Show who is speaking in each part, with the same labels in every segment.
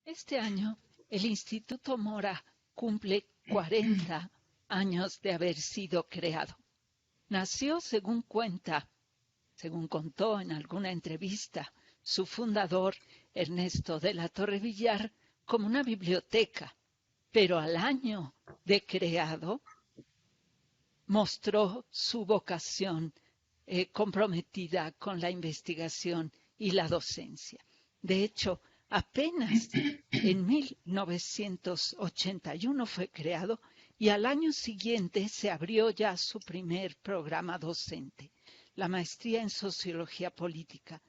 Speaker 1: Este año el Instituto Mora cumple 40 años de haber sido creado. Nació, según contó en alguna entrevista su fundador, Ernesto de la Torre Villar, como una biblioteca, pero al año de creado mostró su vocación comprometida con la investigación y la docencia. De hecho, apenas en 1981 fue creado y al año siguiente se abrió ya su primer programa docente, la maestría en Sociología Política.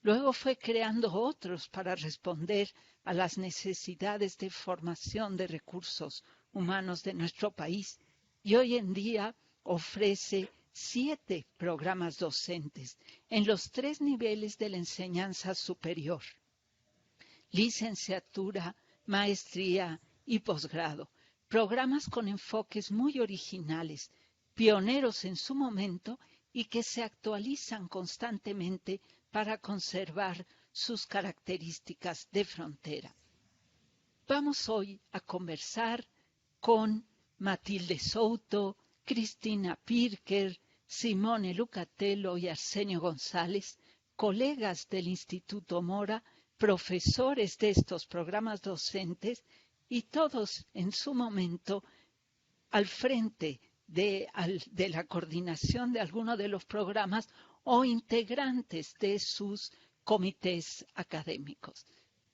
Speaker 1: Luego fue creando otros para responder a las necesidades de formación de recursos humanos de nuestro país y hoy en día ofrece 7 programas docentes en los 3 niveles de la enseñanza superior: licenciatura, maestría y posgrado. Programas con enfoques muy originales, pioneros en su momento y que se actualizan constantemente para conservar sus características de frontera. Vamos hoy a conversar con Matilde Souto, Cristina Pirker, Simone Lucatello y Arsenio González, colegas del Instituto Mora, profesores de estos programas docentes y todos en su momento al frente de la coordinación de alguno de los programas o integrantes de sus comités académicos.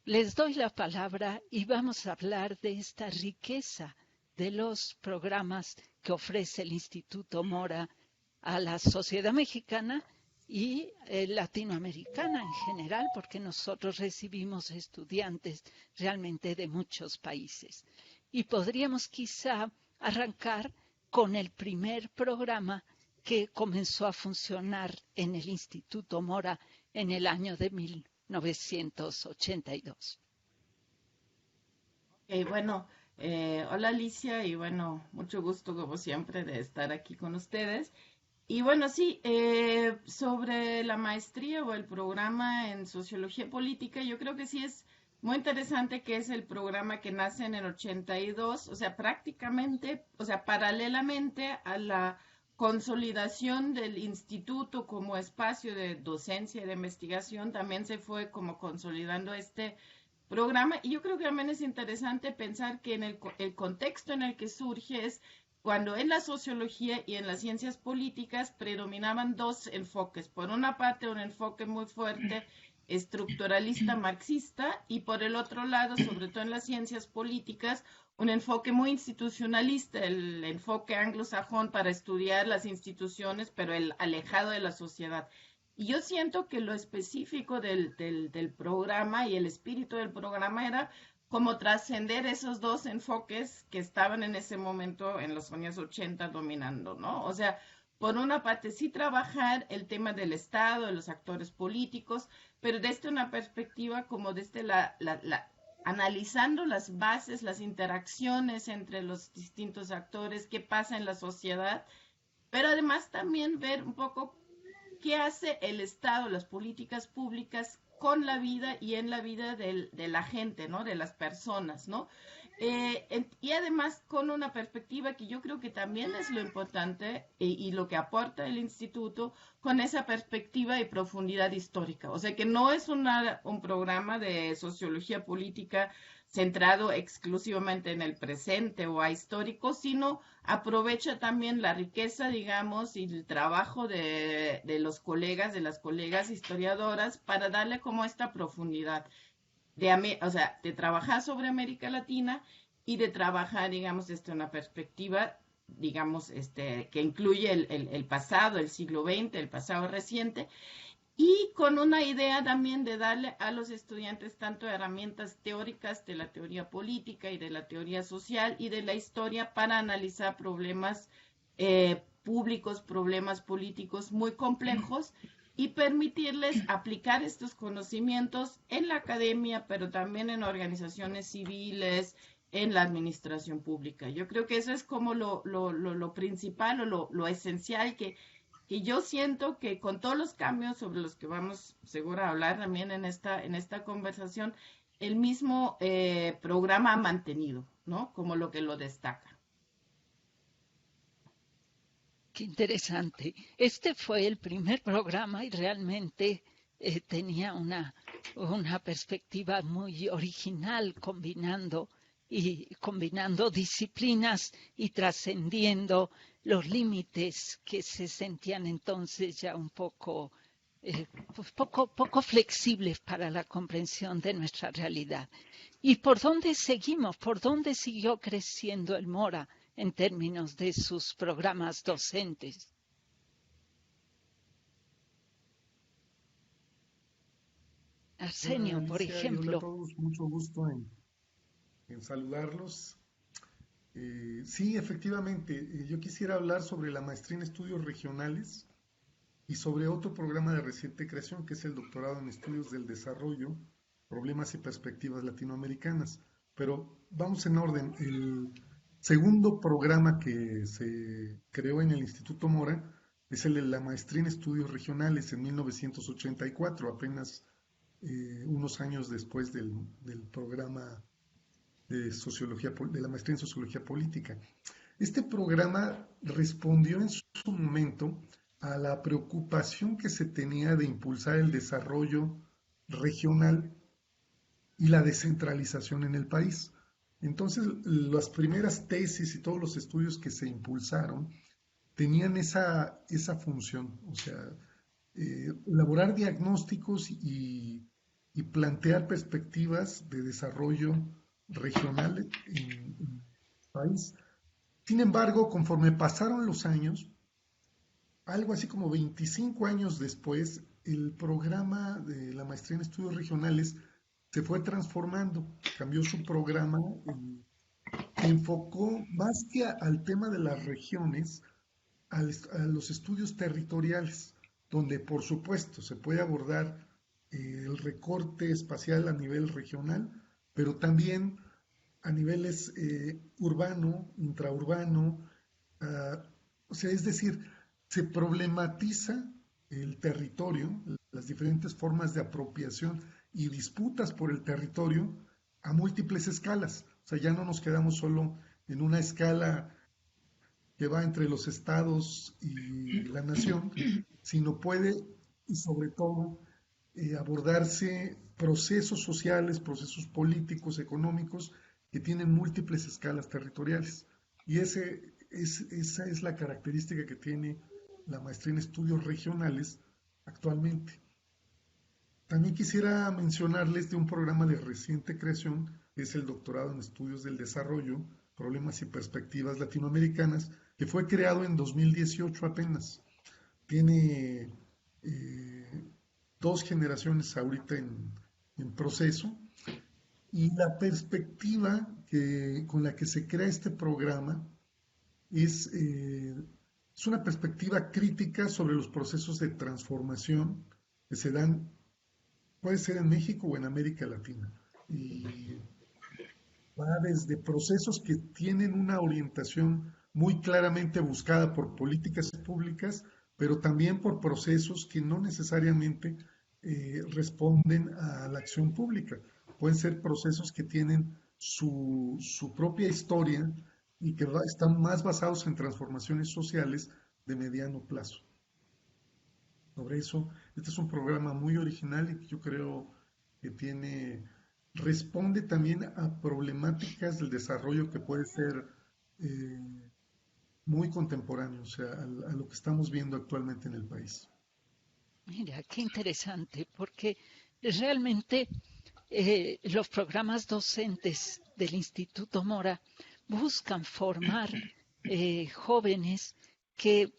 Speaker 1: Les doy la palabra y vamos a hablar de esta riqueza de los programas que ofrece el Instituto Mora a la sociedad mexicana y latinoamericana en general, porque nosotros recibimos estudiantes realmente de muchos países. Y podríamos quizá arrancar con el primer programa que comenzó a funcionar en el Instituto Mora en el año de 1982.
Speaker 2: Bueno, hola Alicia y bueno, mucho gusto como siempre de estar aquí con ustedes. Y bueno, sí, sobre la maestría o el programa en sociología política, yo creo que sí es muy interesante que es el programa que nace en el 82, o sea, prácticamente, o sea, paralelamente a la consolidación del instituto como espacio de docencia y de investigación, también se fue como consolidando este programa. Y yo creo que también es interesante pensar que en el contexto en el que surge es cuando en la sociología y en las ciencias políticas predominaban dos enfoques. Por una parte, un enfoque muy fuerte estructuralista marxista y por el otro lado, sobre todo en las ciencias políticas, un enfoque muy institucionalista, el enfoque anglosajón para estudiar las instituciones, pero el alejado de la sociedad. Y yo siento que lo específico del programa y el espíritu del programa era como trascender esos dos enfoques que estaban en ese momento en los años 80 dominando, ¿no? O sea, por una parte sí trabajar el tema del Estado, de los actores políticos, pero desde una perspectiva como desde analizando las bases, las interacciones entre los distintos actores, qué pasa en la sociedad, pero además también ver un poco qué hace el Estado, las políticas públicas con la vida y en la vida de la gente, ¿no? De las personas, ¿no? Y además con una perspectiva que yo creo que también es lo importante y lo que aporta el instituto con esa perspectiva y profundidad histórica. O sea que no es un programa de sociología política centrado exclusivamente en el presente o a histórico, sino aprovecha también la riqueza, digamos, y el trabajo de los colegas, de las colegas historiadoras, para darle como esta profundidad o sea, de trabajar sobre América Latina y de trabajar, digamos, desde una perspectiva, digamos, que incluye el pasado, el siglo XX, el pasado reciente, y con una idea también de darle a los estudiantes tanto herramientas teóricas de la teoría política y de la teoría social y de la historia para analizar problemas públicos, problemas políticos muy complejos y permitirles aplicar estos conocimientos en la academia, pero también en organizaciones civiles, en la administración pública. Yo creo que eso es como lo principal o lo esencial que yo siento que con todos los cambios sobre los que vamos seguro a hablar también en esta conversación, el mismo programa ha mantenido, ¿no? Como lo que lo destaca.
Speaker 1: Qué interesante. Este fue el primer programa y realmente tenía una perspectiva muy original, combinando disciplinas y trascendiendo los límites que se sentían entonces ya un poco, pues poco flexibles para la comprensión de nuestra realidad. ¿Y por dónde seguimos? ¿Por dónde siguió creciendo el Mora en términos de sus programas docentes?
Speaker 3: Hola
Speaker 1: Arsenio, por
Speaker 3: Alicia y hola a
Speaker 1: ejemplo.
Speaker 3: todos, mucho gusto en saludarlos. Sí, efectivamente, yo quisiera hablar sobre la maestría en estudios regionales y sobre otro programa de reciente creación que es el doctorado en estudios del desarrollo, problemas y perspectivas latinoamericanas. Pero vamos en orden. El segundo programa que se creó en el Instituto Mora es el de la maestría en estudios regionales en 1984, apenas unos años después del programa de sociología, de la maestría en sociología política. Este programa respondió en su momento a la preocupación que se tenía de impulsar el desarrollo regional y la descentralización en el país. Entonces, las primeras tesis y todos los estudios que se impulsaron tenían esa función, o sea, elaborar diagnósticos y plantear perspectivas de desarrollo regional en el país. Sin embargo, conforme pasaron los años, algo así como 25 años después, el programa de la maestría en estudios regionales se fue transformando, cambió su programa, se enfocó más que al tema de las regiones, a los estudios territoriales, donde por supuesto se puede abordar el recorte espacial a nivel regional, pero también a niveles urbano, intraurbano, uh, o sea, es decir, se problematiza el territorio, las diferentes formas de apropiación y disputas por el territorio a múltiples escalas. O sea, ya no nos quedamos solo en una escala que va entre los estados y la nación, sino puede y sobre todo abordarse procesos sociales, procesos políticos, económicos que tienen múltiples escalas territoriales. Y esa es la característica que tiene la maestría en estudios regionales actualmente. También quisiera mencionarles de un programa de reciente creación, que es el doctorado en estudios del desarrollo, problemas y perspectivas latinoamericanas, que fue creado en 2018 apenas. Tiene dos generaciones ahorita en proceso y la perspectiva con la que se crea este programa es una perspectiva crítica sobre los procesos de transformación que se dan, puede ser en México o en América Latina. Y va desde procesos que tienen una orientación muy claramente buscada por políticas públicas, pero también por procesos que no necesariamente responden a la acción pública. Pueden ser procesos que tienen su propia historia y que están más basados en transformaciones sociales de mediano plazo. Sobre eso, este es un programa muy original y que yo creo que responde también a problemáticas del desarrollo que puede ser eh, muy contemporáneo, o sea, a lo que estamos viendo actualmente en el país.
Speaker 1: Mira, qué interesante, porque realmente los programas docentes del Instituto Mora buscan formar jóvenes que,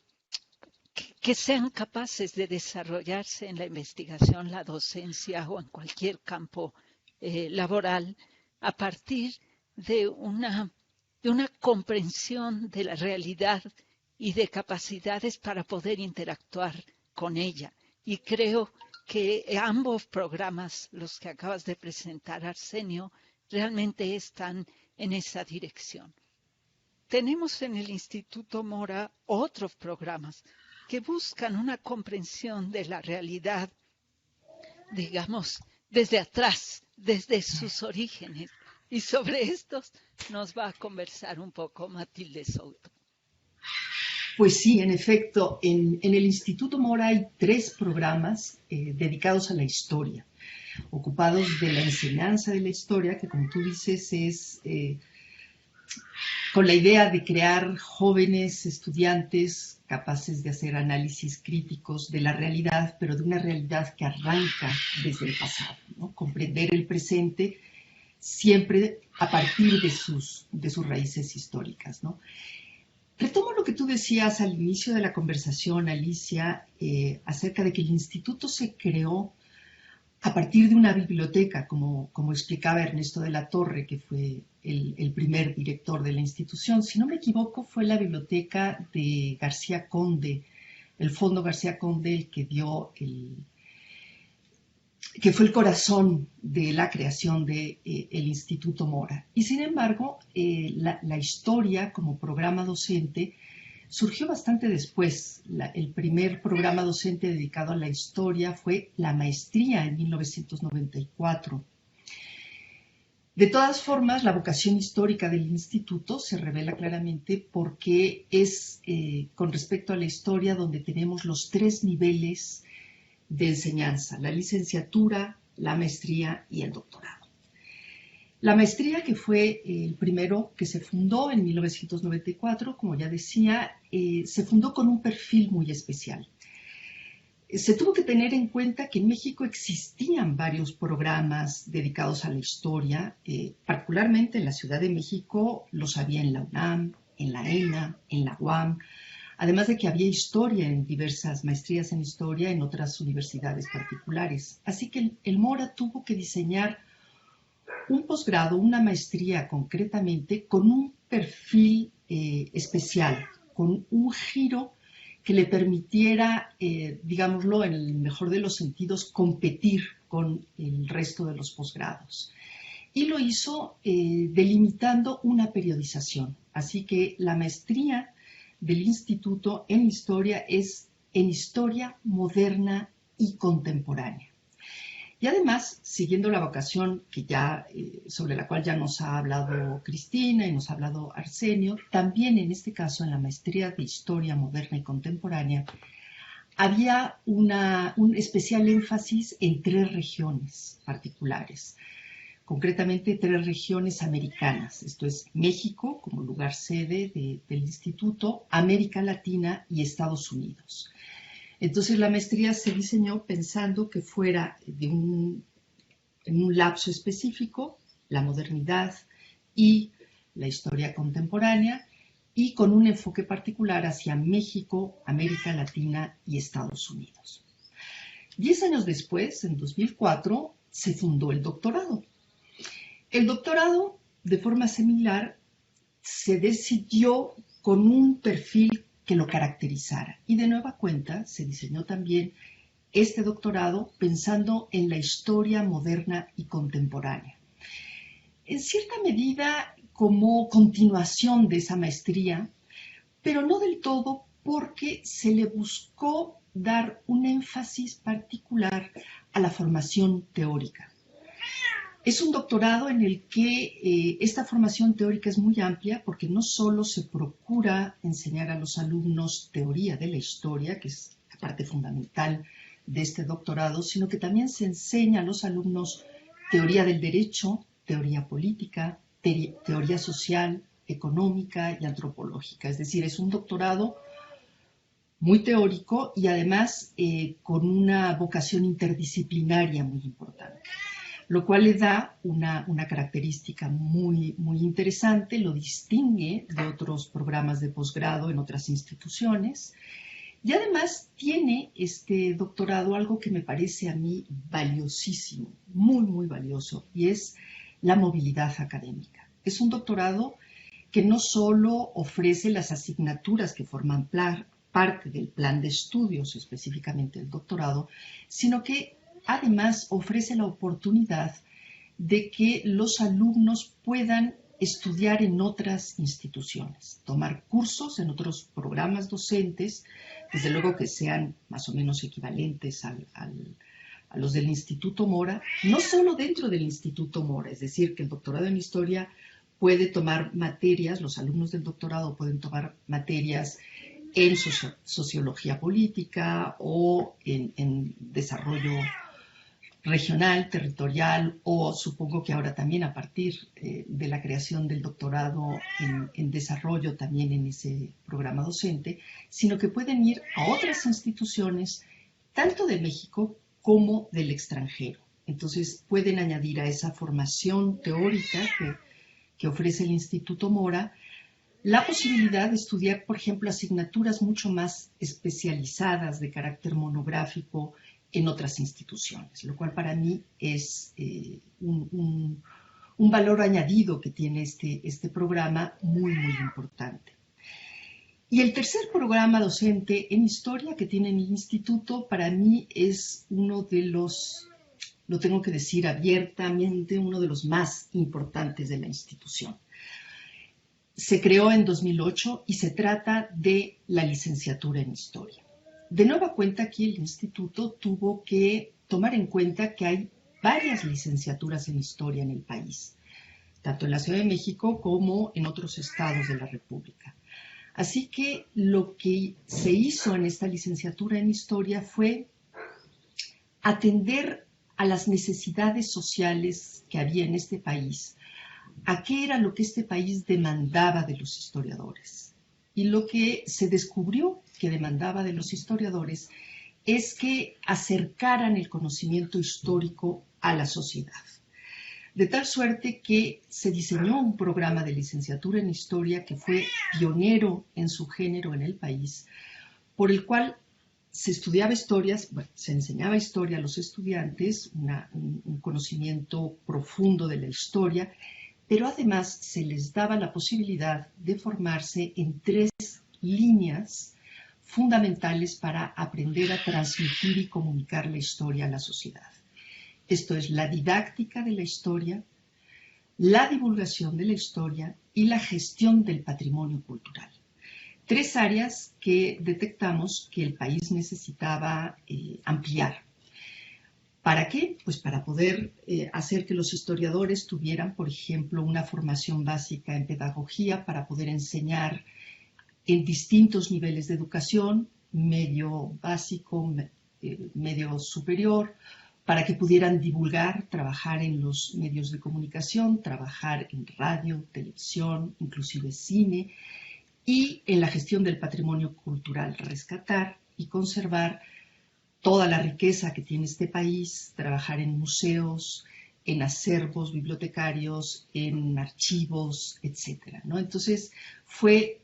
Speaker 1: que sean capaces de desarrollarse en la investigación, la docencia o en cualquier campo laboral a partir de una comprensión de la realidad y de capacidades para poder interactuar con ella. Y creo que ambos programas, los que acabas de presentar, Arsenio, realmente están en esa dirección. Tenemos en el Instituto Mora otros programas que buscan una comprensión de la realidad, digamos, desde atrás, desde sus orígenes. Y sobre estos nos va a conversar un poco Matilde Souto.
Speaker 4: Pues sí, en efecto, en el Instituto Mora hay 3 programas dedicados a la historia, ocupados de la enseñanza de la historia, que como tú dices es con la idea de crear jóvenes estudiantes capaces de hacer análisis críticos de la realidad, pero de una realidad que arranca desde el pasado, ¿no? Comprender el presente siempre a partir de sus raíces históricas, ¿no? Retomo lo que tú decías al inicio de la conversación, Alicia, acerca de que el instituto se creó a partir de una biblioteca, como explicaba Ernesto de la Torre, que fue el primer director de la institución. Si no me equivoco, fue la biblioteca de García Conde, el Fondo García Conde, el que dio que fue el corazón de la creación del Instituto Mora. Y sin embargo, la historia como programa docente surgió bastante después. El primer programa docente dedicado a la historia fue la maestría en 1994. De todas formas, la vocación histórica del instituto se revela claramente porque es, con respecto a la historia, donde tenemos los 3 niveles de enseñanza: la licenciatura, la maestría y el doctorado. La maestría, que fue el primero que se fundó en 1994, como ya decía, se fundó con un perfil muy especial. Se tuvo que tener en cuenta que en México existían varios programas dedicados a la historia, particularmente en la Ciudad de México los había en la UNAM, en la ENA, en la UAM, además de que había historia en diversas maestrías en historia en otras universidades particulares. Así que el Mora tuvo que diseñar un posgrado, una maestría concretamente, con un perfil especial, con un giro que le permitiera, digámoslo, en el mejor de los sentidos, competir con el resto de los posgrados. Y lo hizo delimitando una periodización. Así que la maestría del instituto en historia es en historia moderna y contemporánea. Y además, siguiendo la vocación que ya, sobre la cual ya nos ha hablado Cristina y nos ha hablado Arsenio, también en este caso en la maestría de Historia Moderna y Contemporánea, había un especial énfasis en 3 regiones particulares, concretamente 3 regiones americanas. Esto es México como lugar sede del instituto, América Latina y Estados Unidos. Entonces la maestría se diseñó pensando que fuera en un lapso específico, la modernidad y la historia contemporánea, y con un enfoque particular hacia México, América Latina y Estados Unidos. 10 años después, en 2004, se fundó el doctorado. El doctorado, de forma similar, se decidió con un perfil que lo caracterizara. Y de nueva cuenta se diseñó también este doctorado pensando en la historia moderna y contemporánea. En cierta medida como continuación de esa maestría, pero no del todo, porque se le buscó dar un énfasis particular a la formación teórica. Es un doctorado en el que esta formación teórica es muy amplia, porque no solo se procura enseñar a los alumnos teoría de la historia, que es la parte fundamental de este doctorado, sino que también se enseña a los alumnos teoría del derecho, teoría política, teoría social, económica y antropológica. Es decir, es un doctorado muy teórico y además con una vocación interdisciplinaria muy importante, lo cual le da una característica muy, muy interesante, lo distingue de otros programas de posgrado en otras instituciones, y además tiene este doctorado algo que me parece a mí valiosísimo, muy, muy valioso, y es la movilidad académica. Es un doctorado que no solo ofrece las asignaturas que forman parte del plan de estudios, específicamente el doctorado, sino que además ofrece la oportunidad de que los alumnos puedan estudiar en otras instituciones, tomar cursos en otros programas docentes, desde luego que sean más o menos equivalentes a los del Instituto Mora, no solo dentro del Instituto Mora, es decir, que el doctorado en historia puede tomar materias, los alumnos del doctorado pueden tomar materias en sociología política o en desarrollo regional, territorial, o supongo que ahora también a partir de la creación del doctorado en desarrollo también en ese programa docente, sino que pueden ir a otras instituciones, tanto de México como del extranjero. Entonces pueden añadir a esa formación teórica que ofrece el Instituto Mora la posibilidad de estudiar, por ejemplo, asignaturas mucho más especializadas de carácter monográfico en otras instituciones, lo cual para mí es un valor añadido que tiene este programa muy, muy importante. Y el tercer programa docente en historia que tiene el instituto, para mí es uno de los, lo tengo que decir abiertamente, uno de los más importantes de la institución. Se creó en 2008 y se trata de la licenciatura en historia. De nueva cuenta, aquí el instituto tuvo que tomar en cuenta que hay varias licenciaturas en historia en el país, tanto en la Ciudad de México como en otros estados de la República. Así que lo que se hizo en esta licenciatura en historia fue atender a las necesidades sociales que había en este país, a qué era lo que este país demandaba de los historiadores. Y lo que se descubrió que demandaba de los historiadores es que acercaran el conocimiento histórico a la sociedad. De tal suerte que se diseñó un programa de licenciatura en historia que fue pionero en su género en el país, por el cual se estudiaba historias, bueno, se enseñaba historia a los estudiantes, un conocimiento profundo de la historia, pero además se les daba la posibilidad de formarse en 3 líneas fundamentales para aprender a transmitir y comunicar la historia a la sociedad. Esto es la didáctica de la historia, la divulgación de la historia y la gestión del patrimonio cultural. 3 áreas que detectamos que el país necesitaba ampliar. ¿Para qué? Pues para poder hacer que los historiadores tuvieran, por ejemplo, una formación básica en pedagogía para poder enseñar en distintos niveles de educación, medio básico, medio superior, para que pudieran divulgar, trabajar en los medios de comunicación, trabajar en radio, televisión, inclusive cine, y en la gestión del patrimonio cultural, rescatar y conservar toda la riqueza que tiene este país, trabajar en museos, en acervos bibliotecarios, en archivos, etc., ¿no? Entonces, fue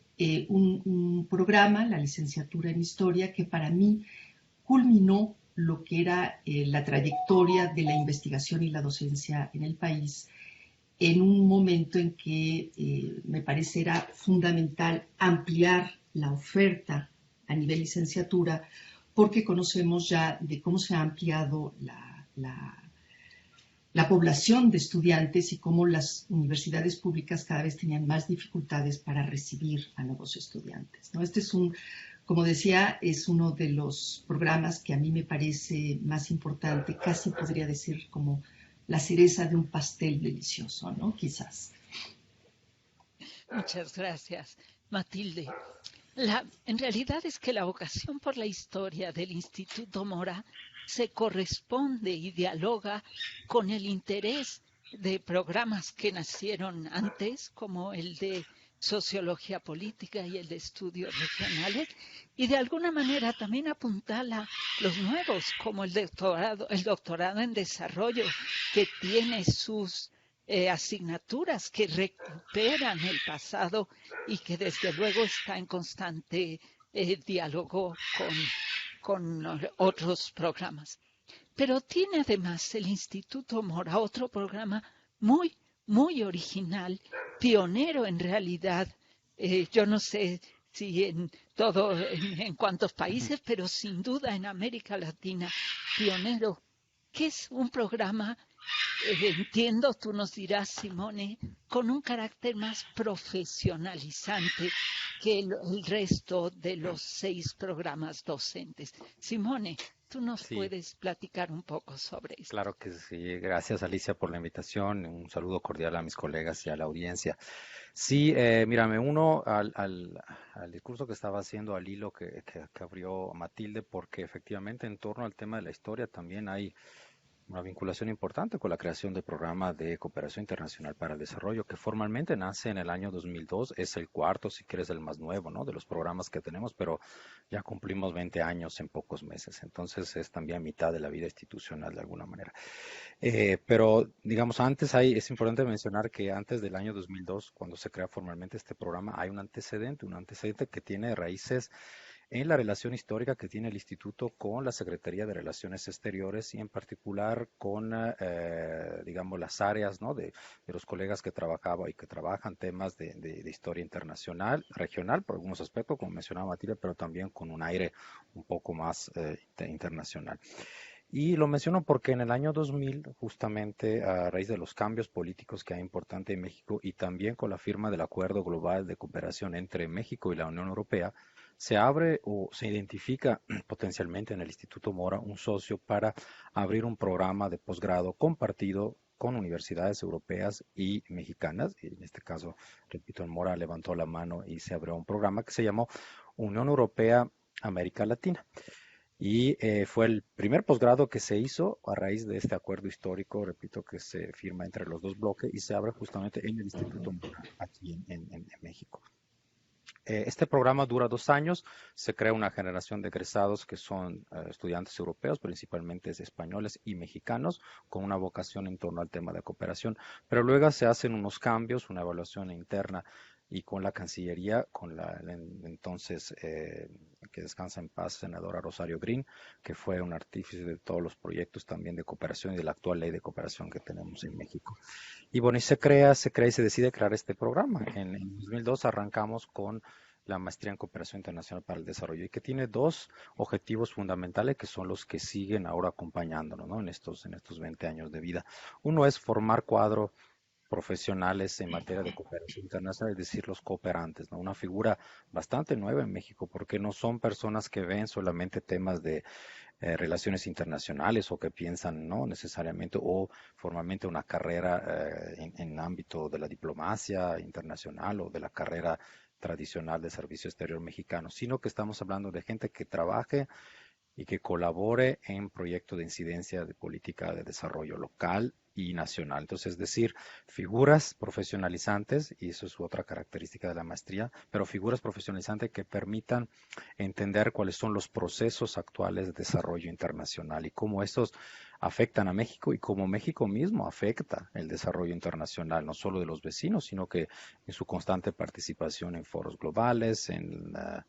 Speaker 4: un programa, la licenciatura en Historia, que para mí culminó lo que era la trayectoria de la investigación y la docencia en el país, en un momento en que me parece era fundamental ampliar la oferta a nivel licenciatura, porque conocemos ya de cómo se ha ampliado la población de estudiantes y cómo las universidades públicas cada vez tenían más dificultades para recibir a nuevos estudiantes, ¿no? Este es como decía, es uno de los programas que a mí me parece más importante, casi podría decir como la cereza de un pastel delicioso, ¿no? Quizás.
Speaker 1: Muchas gracias, Matilde. En realidad es que la vocación por la historia del Instituto Mora se corresponde y dialoga con el interés de programas que nacieron antes, como el de sociología política y el de estudios regionales, y de alguna manera también apuntala los nuevos, como el doctorado en desarrollo, que tiene sus asignaturas que recuperan el pasado y que desde luego está en constante diálogo con otros programas. Pero tiene además el Instituto Mora otro programa muy, muy original, pionero en realidad. Yo no sé si en cuántos países, pero sin duda en América Latina, pionero, que es un programa, entiendo, tú nos dirás, Simone, con un carácter más profesionalizante que el resto de los 6 programas docentes. Simone, Tú nos
Speaker 5: Sí,
Speaker 1: puedes platicar un poco sobre esto.
Speaker 5: claro que sí. Gracias, Alicia, por la invitación. Un saludo cordial a mis colegas y a la audiencia. Sí, mira, me uno al discurso que estaba haciendo, al hilo que abrió Matilde, porque efectivamente en torno al tema de la historia también hay una vinculación importante con la creación del programa de cooperación internacional para el desarrollo, que formalmente nace en el año 2002, es el cuarto, si quieres, el más nuevo, ¿no? De los programas que tenemos, pero ya cumplimos 20 años en pocos meses, entonces es también mitad de la vida institucional de alguna manera. Pero, digamos, es importante mencionar que antes del año 2002, cuando se crea formalmente este programa, hay un antecedente que tiene raíces en la relación histórica que tiene el instituto con la Secretaría de Relaciones Exteriores y en particular con, digamos, las áreas, ¿no? de los colegas que trabajaban y que trabajan temas de historia internacional, regional, por algunos aspectos, como mencionaba Matilde, pero también con un aire un poco más internacional. Y lo menciono porque en el año 2000, justamente a raíz de los cambios políticos que hay importantes en México y también con la firma del Acuerdo Global de Cooperación entre México y la Unión Europea, se abre o se identifica potencialmente en el Instituto Mora un socio para abrir un programa de posgrado compartido con universidades europeas y mexicanas. Y en este caso, repito, el Mora levantó la mano y se abrió un programa que se llamó Unión Europea América Latina. Y fue el primer posgrado que se hizo a raíz de este acuerdo histórico, repito, que se firma entre los dos bloques y se abre justamente en el Instituto Mora, aquí en México. Este programa dura 2 años, se crea una generación de egresados que son estudiantes europeos, principalmente españoles y mexicanos, con una vocación en torno al tema de cooperación, pero luego se hacen unos cambios, una evaluación interna y con la Cancillería, con la entonces, que descansa en paz, senadora Rosario Green, que fue un artífice de todos los proyectos también de cooperación y de la actual ley de cooperación que tenemos en México. Y bueno, y se crea y se decide crear este programa. En 2002 arrancamos con la maestría en cooperación internacional para el desarrollo y que tiene dos objetivos fundamentales que son los que siguen ahora acompañándonos, ¿no? En estos 20 años de vida. Uno es formar cuadros profesionales en materia de cooperación internacional, es decir, los cooperantes, ¿no? Una figura bastante nueva en México porque no son personas que ven solamente temas de relaciones internacionales o que piensan no necesariamente o formalmente una carrera en ámbito de la diplomacia internacional o de la carrera tradicional de servicio exterior mexicano, sino que estamos hablando de gente que trabaje y que colabore en proyectos de incidencia de política de desarrollo local y nacional. Entonces, es decir, figuras profesionalizantes, y eso es otra característica de la maestría, pero figuras profesionalizantes que permitan entender cuáles son los procesos actuales de desarrollo internacional y cómo estos afectan a México y cómo México mismo afecta el desarrollo internacional, no solo de los vecinos, sino que en su constante participación en foros globales,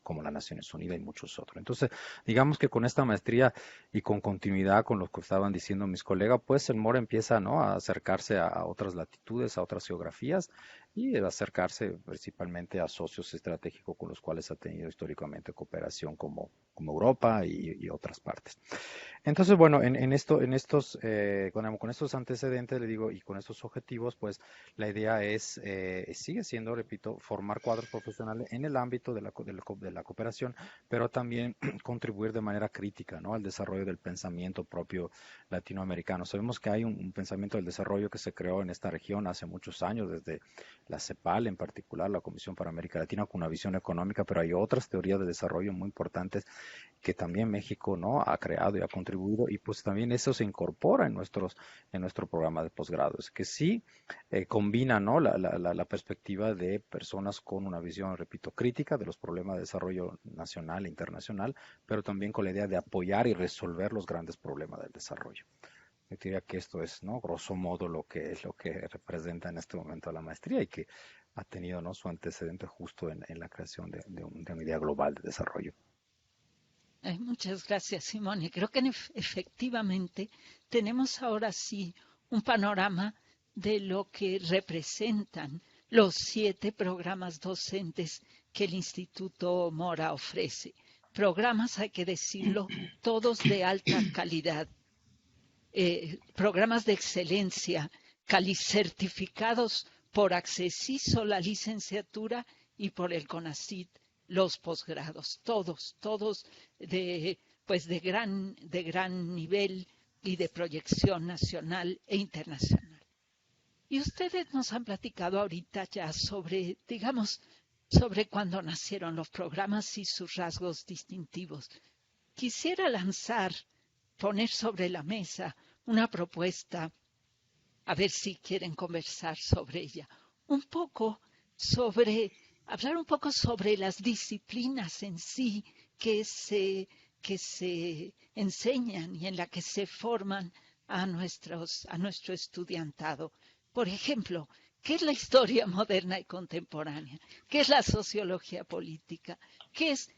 Speaker 5: como las Naciones Unidas y muchos otros. Entonces, digamos que con esta maestría y con continuidad con lo que estaban diciendo mis colegas, pues el MORE empieza, ¿no? a acercarse a otras latitudes, a otras geografías y a acercarse principalmente a socios estratégicos con los cuales ha tenido históricamente cooperación como Europa y otras partes. Entonces, bueno, con estos antecedentes, le digo, y con estos objetivos, pues la idea sigue siendo, repito, formar cuadros profesionales en el ámbito de la cooperación, pero también contribuir de manera crítica, ¿no? al desarrollo del pensamiento propio latinoamericano. Sabemos que hay un pensamiento del desarrollo que se creó en esta región hace muchos años, desde la CEPAL en particular, la Comisión para América Latina, con una visión económica, pero hay otras teorías de desarrollo muy importantes que también México no ha creado y ha contribuido y pues también eso se incorpora en nuestro programa de posgrado. Es que sí combina ¿no? la perspectiva de personas con una visión, repito, crítica de los problemas de desarrollo nacional e internacional, pero también con la idea de apoyar y resolver los grandes problemas del desarrollo. Yo diría que esto es, ¿no? grosso modo, lo que representa en este momento la maestría y que ha tenido ¿no? su antecedente justo en la creación de una idea global de desarrollo.
Speaker 1: Muchas gracias, Simone. Creo que efectivamente tenemos ahora sí un panorama de lo que representan los 7 programas docentes que el Instituto Mora ofrece. Programas, hay que decirlo, todos de alta calidad. Programas de excelencia, certificados por Accesiso, la licenciatura, y por el CONACYT, los posgrados, todos de pues de gran nivel y de proyección nacional e internacional. Y ustedes nos han platicado ahorita ya sobre, digamos, sobre cuándo nacieron los programas y sus rasgos distintivos. Quisiera poner sobre la mesa una propuesta, a ver si quieren conversar sobre ella, hablar un poco sobre las disciplinas en sí que se enseñan y en la que se forman a nuestro estudiantado. Por ejemplo, ¿qué es la historia moderna y contemporánea? ¿Qué es la sociología política? ¿Qué es?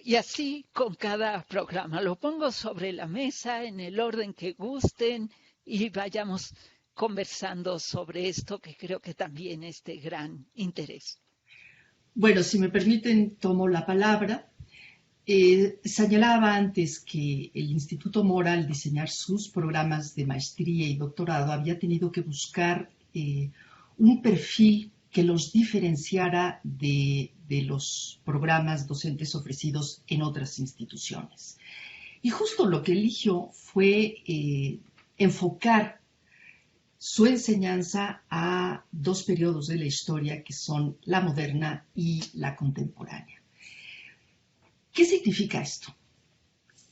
Speaker 1: Y así con cada programa. Lo pongo sobre la mesa en el orden que gusten y vayamos conversando sobre esto que creo que también es de gran interés.
Speaker 4: Bueno, si me permiten, tomo la palabra. Señalaba antes que el Instituto Mora, al diseñar sus programas de maestría y doctorado, había tenido que buscar un perfil que los diferenciara de los programas docentes ofrecidos en otras instituciones. Y justo lo que eligió fue enfocar su enseñanza a dos periodos de la historia que son la moderna y la contemporánea. ¿Qué significa esto?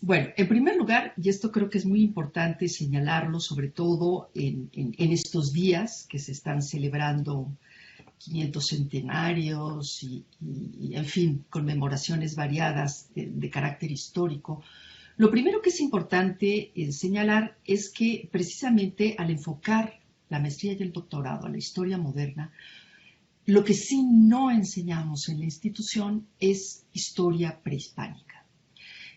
Speaker 4: Bueno, en primer lugar, y esto creo que es muy importante señalarlo, sobre todo en estos días que se están celebrando 500 centenarios y en fin, conmemoraciones variadas de carácter histórico. Lo primero que es importante señalar es que precisamente al enfocar la maestría y el doctorado a la historia moderna, lo que sí no enseñamos en la institución es historia prehispánica,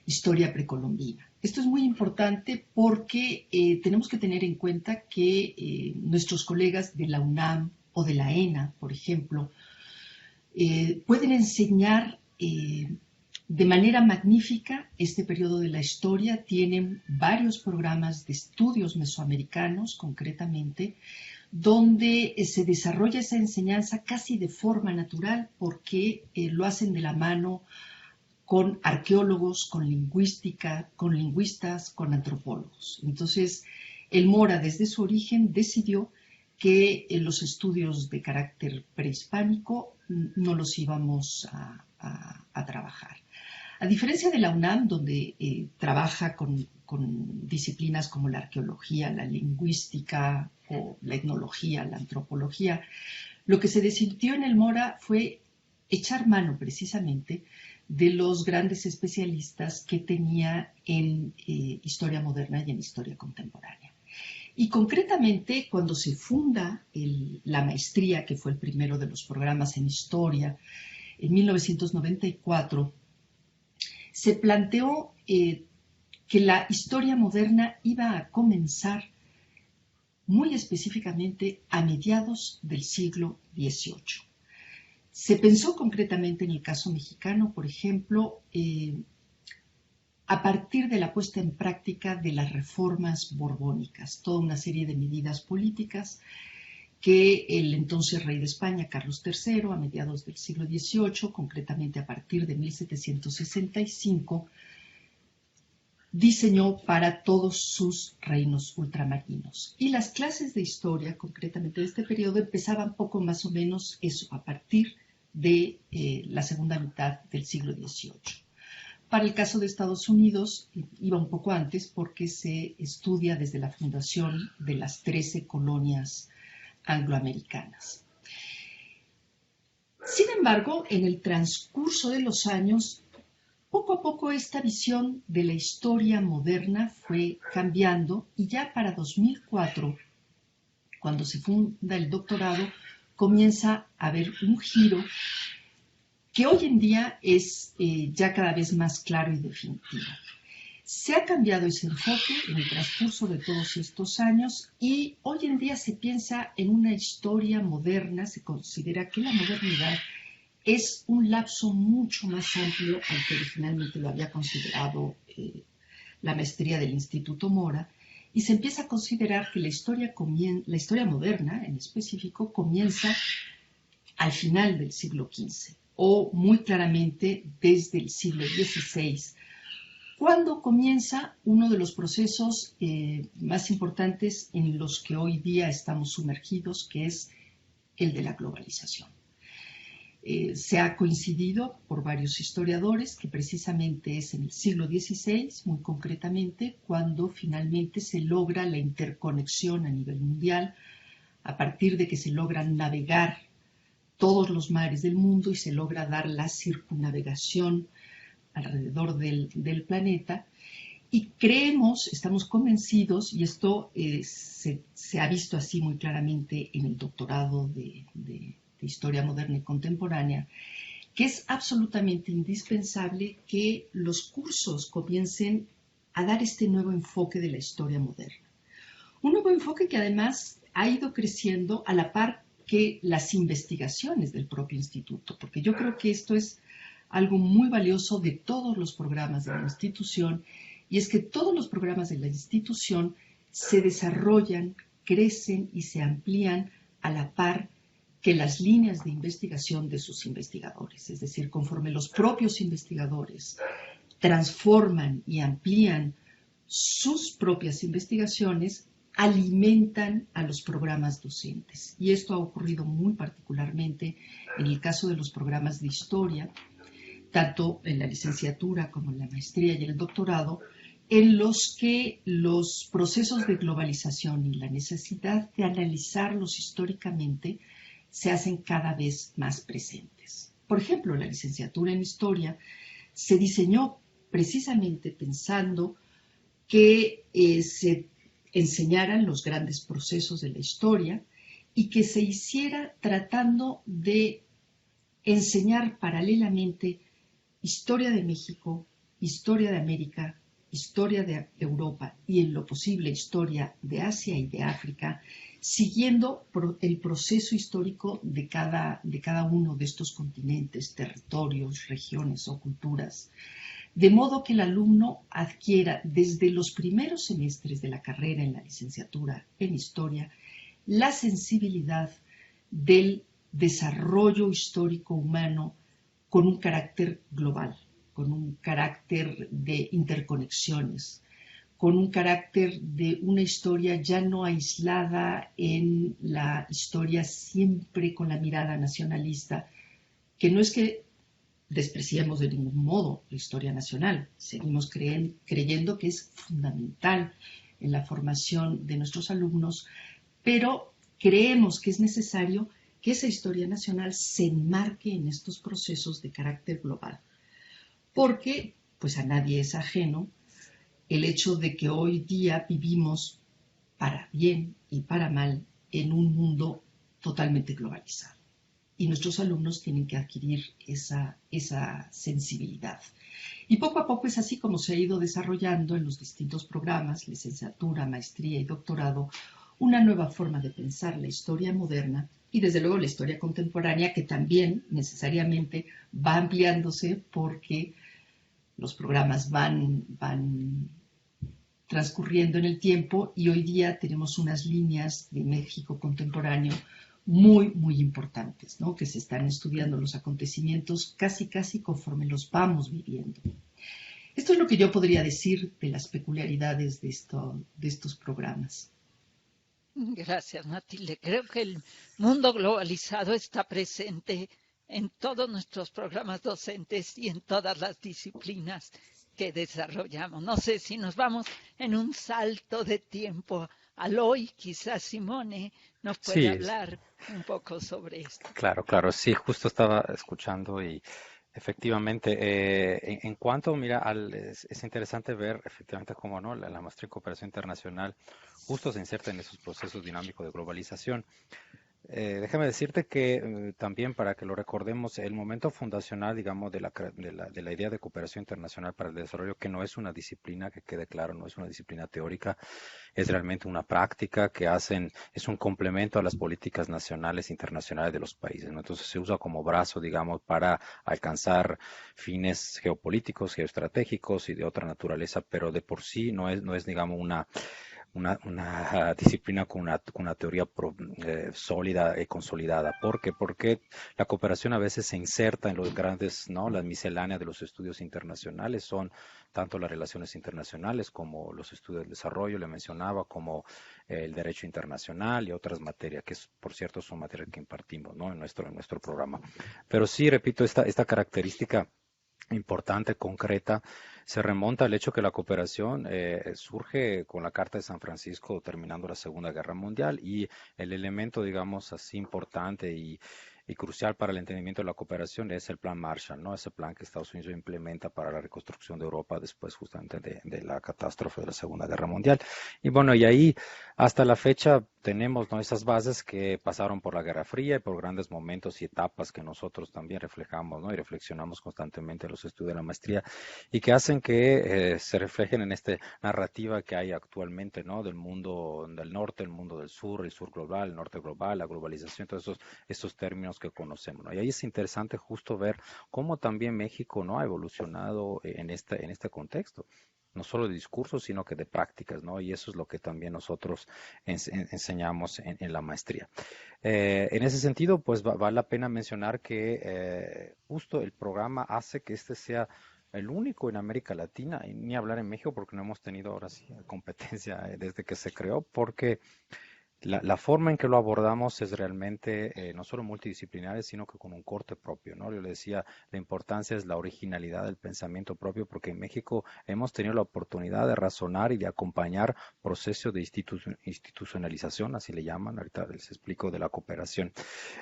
Speaker 4: historia precolombina. Esto es muy importante porque tenemos que tener en cuenta que nuestros colegas de la UNAM o de la ENA, por ejemplo, pueden enseñar de manera magnífica este periodo de la historia. Tienen varios programas de estudios mesoamericanos, concretamente, donde se desarrolla esa enseñanza casi de forma natural porque lo hacen de la mano con arqueólogos, con lingüística, con lingüistas, con antropólogos. Entonces, el Mora desde su origen decidió que los estudios de carácter prehispánico no los íbamos a trabajar. A diferencia de la UNAM, donde trabaja con disciplinas como la arqueología, la lingüística o la etnología, la antropología, lo que se decidió en el Mora fue echar mano precisamente de los grandes especialistas que tenía en historia moderna y en historia contemporánea. Y concretamente, cuando se funda la maestría, que fue el primero de los programas en historia, en 1994, se planteó que la historia moderna iba a comenzar muy específicamente a mediados del siglo XVIII. Se pensó concretamente en el caso mexicano, por ejemplo, a partir de la puesta en práctica de las reformas borbónicas, toda una serie de medidas políticas que el entonces rey de España, Carlos III, a mediados del siglo XVIII, concretamente a partir de 1765, diseñó para todos sus reinos ultramarinos. Y las clases de historia, concretamente de este periodo, empezaban poco más o menos eso, a partir de la segunda mitad del siglo XVIII. Para el caso de Estados Unidos, iba un poco antes porque se estudia desde la fundación de las 13 colonias angloamericanas. Sin embargo, en el transcurso de los años, poco a poco esta visión de la historia moderna fue cambiando y ya para 2004, cuando se funda el doctorado, comienza a haber un giro que hoy en día es ya cada vez más claro y definitivo. Se ha cambiado ese enfoque en el transcurso de todos estos años y hoy en día se piensa en una historia moderna, se considera que la modernidad es un lapso mucho más amplio al que originalmente lo había considerado la maestría del Instituto Mora, y se empieza a considerar que la historia moderna en específico comienza al final del siglo XV o muy claramente desde el siglo XVI, cuando comienza uno de los procesos más importantes en los que hoy día estamos sumergidos, que es el de la globalización. Se ha coincidido por varios historiadores que precisamente es en el siglo XVI, muy concretamente, cuando finalmente se logra la interconexión a nivel mundial, a partir de que se logran navegar todos los mares del mundo y se logra dar la circunnavegación alrededor del planeta. Y creemos, estamos convencidos, y esto se ha visto así muy claramente en el doctorado de Historia Moderna y Contemporánea, que es absolutamente indispensable que los cursos comiencen a dar este nuevo enfoque de la historia moderna. Un nuevo enfoque que además ha ido creciendo a la par que las investigaciones del propio instituto, porque yo creo que esto es algo muy valioso de todos los programas de la institución, y es que todos los programas de la institución se desarrollan, crecen y se amplían a la par que las líneas de investigación de sus investigadores. Es decir, conforme los propios investigadores transforman y amplían sus propias investigaciones, alimentan a los programas docentes. Y esto ha ocurrido muy particularmente en el caso de los programas de historia, tanto en la licenciatura como en la maestría y el doctorado, en los que los procesos de globalización y la necesidad de analizarlos históricamente se hacen cada vez más presentes. Por ejemplo, la licenciatura en historia se diseñó precisamente pensando que se enseñaran los grandes procesos de la historia y que se hiciera tratando de enseñar paralelamente historia de México, historia de América, historia de Europa y en lo posible historia de Asia y de África, siguiendo el proceso histórico de cada uno de estos continentes, territorios, regiones o culturas, de modo que el alumno adquiera desde los primeros semestres de la carrera en la licenciatura en historia la sensibilidad del desarrollo histórico humano con un carácter global, con un carácter de interconexiones, con un carácter de una historia ya no aislada en la historia siempre con la mirada nacionalista, que no es que despreciemos de ningún modo la historia nacional, seguimos creyendo que es fundamental en la formación de nuestros alumnos, pero creemos que es necesario que esa historia nacional se enmarque en estos procesos de carácter global, porque pues a nadie es ajeno el hecho de que hoy día vivimos, para bien y para mal, en un mundo totalmente globalizado. Y nuestros alumnos tienen que adquirir esa sensibilidad. Y poco a poco es así como se ha ido desarrollando en los distintos programas, licenciatura, maestría y doctorado, una nueva forma de pensar la historia moderna y desde luego la historia contemporánea, que también necesariamente va ampliándose porque los programas van transcurriendo en el tiempo y hoy día tenemos unas líneas de México contemporáneo muy, muy importantes, ¿no? Que se están estudiando los acontecimientos casi conforme los vamos viviendo. Esto es lo que yo podría decir de las peculiaridades de estos programas.
Speaker 1: Gracias, Matilde. Creo que el mundo globalizado está presente en todos nuestros programas docentes y en todas las disciplinas que desarrollamos. No sé si nos vamos en un salto de tiempo al hoy, quizás Simone nos puede hablar un poco sobre esto.
Speaker 5: Claro, sí, justo estaba escuchando y efectivamente, en cuanto, mira, es interesante ver efectivamente cómo no la maestría en cooperación internacional justo se inserta en esos procesos dinámicos de globalización. Déjame decirte que también para que lo recordemos, el momento fundacional, digamos, de la idea de cooperación internacional para el desarrollo, que no es una disciplina, que quede claro, no es una disciplina teórica, es realmente una práctica que es un complemento a las políticas nacionales e internacionales de los países, ¿no? Entonces se usa como brazo, digamos, para alcanzar fines geopolíticos, geoestratégicos y de otra naturaleza, pero de por sí no es digamos, una disciplina con una teoría sólida y consolidada. ¿Por qué? Porque la cooperación a veces se inserta en los grandes, ¿no? Las misceláneas de los estudios internacionales son tanto las relaciones internacionales como los estudios del desarrollo, le mencionaba, como el derecho internacional y otras materias, que por cierto son materias que impartimos, ¿no? En nuestro programa. Pero sí, repito, esta característica importante, concreta, se remonta al hecho que la cooperación surge con la Carta de San Francisco terminando la Segunda Guerra Mundial y el elemento, digamos así, importante y crucial para el entendimiento de la cooperación es el Plan Marshall, ¿no? Ese plan que Estados Unidos implementa para la reconstrucción de Europa después justamente de la catástrofe de la Segunda Guerra Mundial. Y bueno, y ahí hasta la fecha tenemos, ¿no? Esas bases que pasaron por la Guerra Fría y por grandes momentos y etapas que nosotros también reflejamos, ¿no? Y reflexionamos constantemente en los estudios de la maestría y que hacen que se reflejen en esta narrativa que hay actualmente, ¿no? Del mundo del norte, el mundo del sur, el sur global, el norte global, la globalización, todos esos términos que conocemos, ¿no? Y ahí es interesante justo ver cómo también México, ¿no? Ha evolucionado en este contexto, no solo de discursos, sino que de prácticas, ¿no? Y eso es lo que también nosotros enseñamos en la maestría. En ese sentido, pues vale la pena mencionar que justo el programa hace que este sea el único en América Latina, y ni hablar en México porque no hemos tenido ahora sí competencia desde que se creó, porque la forma en que lo abordamos es realmente no solo multidisciplinaria, sino que con un corte propio, ¿no? Yo le decía, la importancia es la originalidad del pensamiento propio, porque en México hemos tenido la oportunidad de razonar y de acompañar procesos de institucionalización, así le llaman, ahorita les explico, de la cooperación.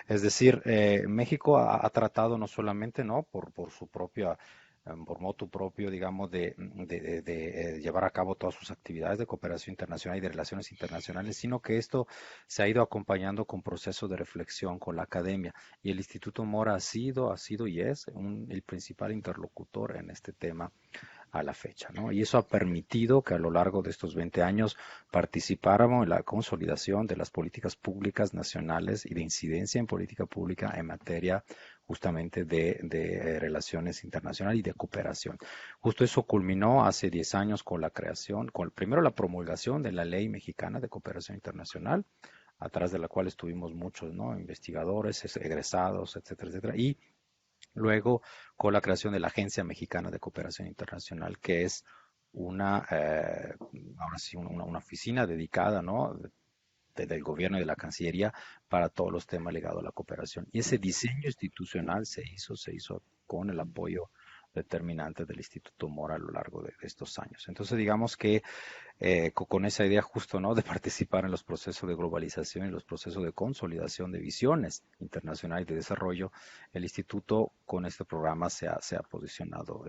Speaker 5: Es decir, México ha tratado no solamente, ¿no? por su propia por motu propio, digamos, de llevar a cabo todas sus actividades de cooperación internacional y de relaciones internacionales, sino que esto se ha ido acompañando con procesos de reflexión con la academia. Y el Instituto Mora ha sido y es el principal interlocutor en este tema a la fecha, ¿no? Y eso ha permitido que a lo largo de estos 20 años participáramos en la consolidación de las políticas públicas nacionales y de incidencia en política pública en materia justamente de relaciones internacionales y de cooperación. Justo eso culminó hace 10 años con la creación, primero la promulgación de la Ley Mexicana de Cooperación Internacional, atrás de la cual estuvimos muchos, ¿no? Investigadores, egresados, etcétera, etcétera, y luego con la creación de la Agencia Mexicana de Cooperación Internacional, que es ahora sí, una oficina dedicada, ¿no? Del gobierno y de la Cancillería para todos los temas ligados a la cooperación. Y ese diseño institucional se hizo con el apoyo determinante del Instituto Mora a lo largo de estos años. Entonces, digamos que con esa idea justo, ¿no? De participar en los procesos de globalización y los procesos de consolidación de visiones internacionales de desarrollo, el Instituto con este programa se ha posicionado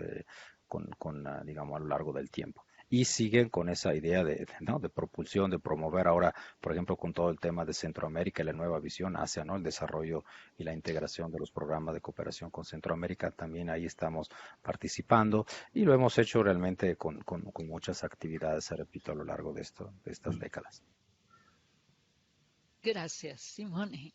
Speaker 5: digamos, a lo largo del tiempo. Y siguen con esa idea ¿no? de propulsión, de promover ahora, por ejemplo, con todo el tema de Centroamérica y la nueva visión hacia, ¿no? el desarrollo y la integración de los programas de cooperación con Centroamérica. También ahí estamos participando y lo hemos hecho realmente con muchas actividades, se repito, a lo largo de estas décadas.
Speaker 1: Gracias, Simone.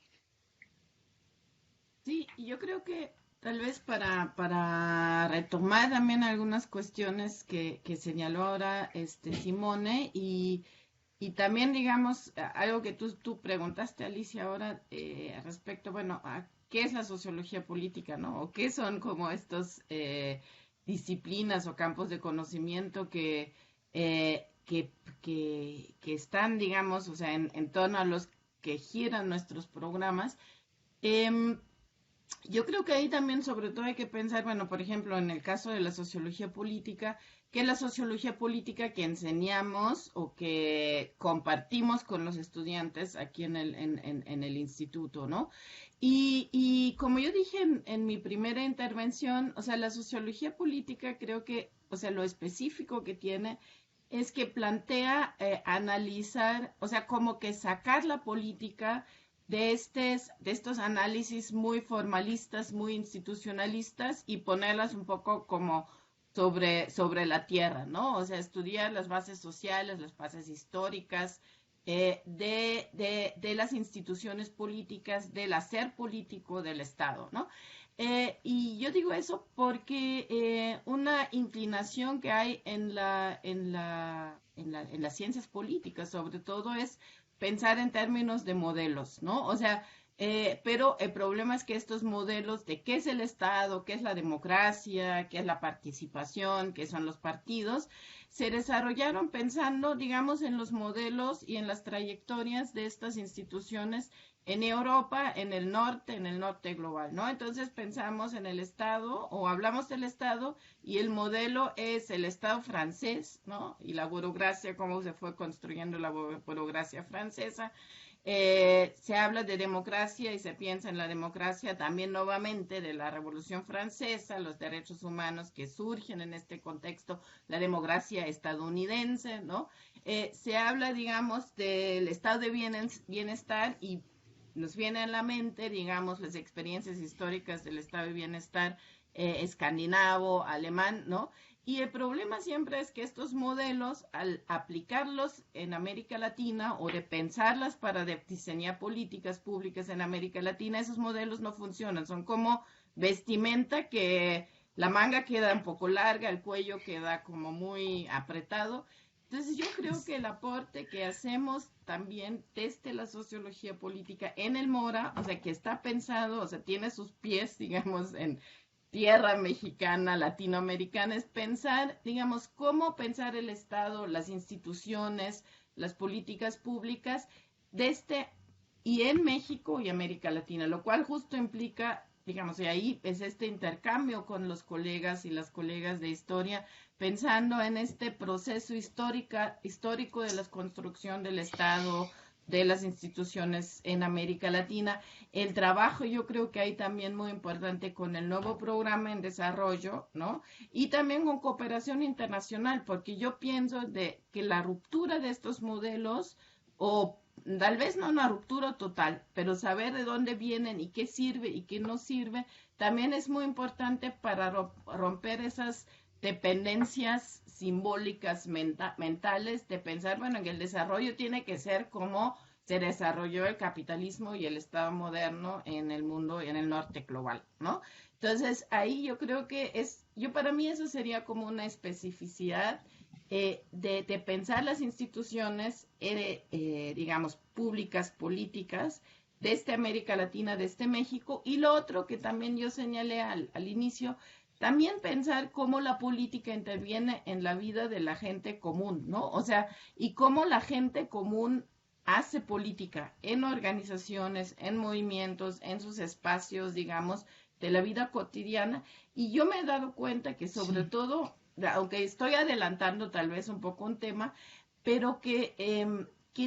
Speaker 2: Sí, y yo creo que tal vez para retomar también algunas cuestiones que señaló ahora Simone y también, digamos, algo que tú preguntaste, Alicia, ahora respecto, bueno, a qué es la sociología política, ¿no? O qué son como estos disciplinas o campos de conocimiento que están, digamos, o sea, en torno a los que giran nuestros programas. Em, yo creo que ahí también sobre todo hay que pensar, bueno, por ejemplo, en el caso de la sociología política, que es la sociología política que enseñamos o que compartimos con los estudiantes aquí en el instituto, ¿no? Y como yo dije en mi primera intervención, o sea, la sociología política creo que, o sea, lo específico que tiene es que plantea analizar, o sea, como que sacar la política de estos análisis muy formalistas, muy institucionalistas y ponerlas un poco como sobre la tierra, ¿no? O sea, estudiar las bases sociales, las bases históricas, de las instituciones políticas, del hacer político del Estado, ¿no? Y yo digo eso porque una inclinación que hay en las ciencias políticas, sobre todo, es pensar en términos de modelos, ¿no? O sea, pero el problema es que estos modelos de qué es el Estado, qué es la democracia, qué es la participación, qué son los partidos, se desarrollaron pensando, digamos, en los modelos y en las trayectorias de estas instituciones en Europa, en el norte global, ¿no? Entonces pensamos en el Estado o hablamos del Estado y el modelo es el Estado francés, ¿no? Y la burocracia, cómo se fue construyendo la burocracia francesa. Se habla de democracia y se piensa en la democracia también nuevamente de la Revolución Francesa, los derechos humanos que surgen en este contexto, la democracia estadounidense, ¿no? Se habla, digamos, del estado de bienestar y nos viene a la mente, digamos, las experiencias históricas del estado de bienestar escandinavo, alemán, ¿no? Y el problema siempre es que estos modelos, al aplicarlos en América Latina o de pensarlas para diseñar políticas públicas en América Latina, esos modelos no funcionan. Son como vestimenta que la manga queda un poco larga, el cuello queda como muy apretado. Entonces yo creo que el aporte que hacemos también desde la sociología política en el Mora, o sea, que está pensado, o sea, tiene sus pies, digamos, en tierra mexicana, latinoamericana, es pensar, digamos, cómo pensar el Estado, las instituciones, las políticas públicas desde y en México y América Latina, lo cual justo implica, digamos, y ahí es este intercambio con los colegas y las colegas de historia, pensando en este proceso histórico de la construcción del Estado, de las instituciones en América Latina. El trabajo yo creo que hay también muy importante con el nuevo programa en desarrollo, ¿no? Y también con cooperación internacional, porque yo pienso de que la ruptura de estos modelos, o tal vez no una ruptura total, pero saber de dónde vienen y qué sirve y qué no sirve, también es muy importante para romper esas dependencias simbólicas mentales de pensar, bueno, en el desarrollo tiene que ser como se desarrolló el capitalismo y el Estado moderno en el mundo, en el norte global, ¿no? Entonces, ahí yo creo que para mí eso sería como una especificidad de pensar las instituciones, digamos, públicas, políticas, desde América Latina, desde México, y lo otro que también yo señalé al inicio, también pensar cómo la política interviene en la vida de la gente común, ¿no? O sea, y cómo la gente común hace política en organizaciones, en movimientos, en sus espacios, digamos, de la vida cotidiana. Y yo me he dado cuenta que sobre todo, aunque estoy adelantando tal vez un poco un tema, pero que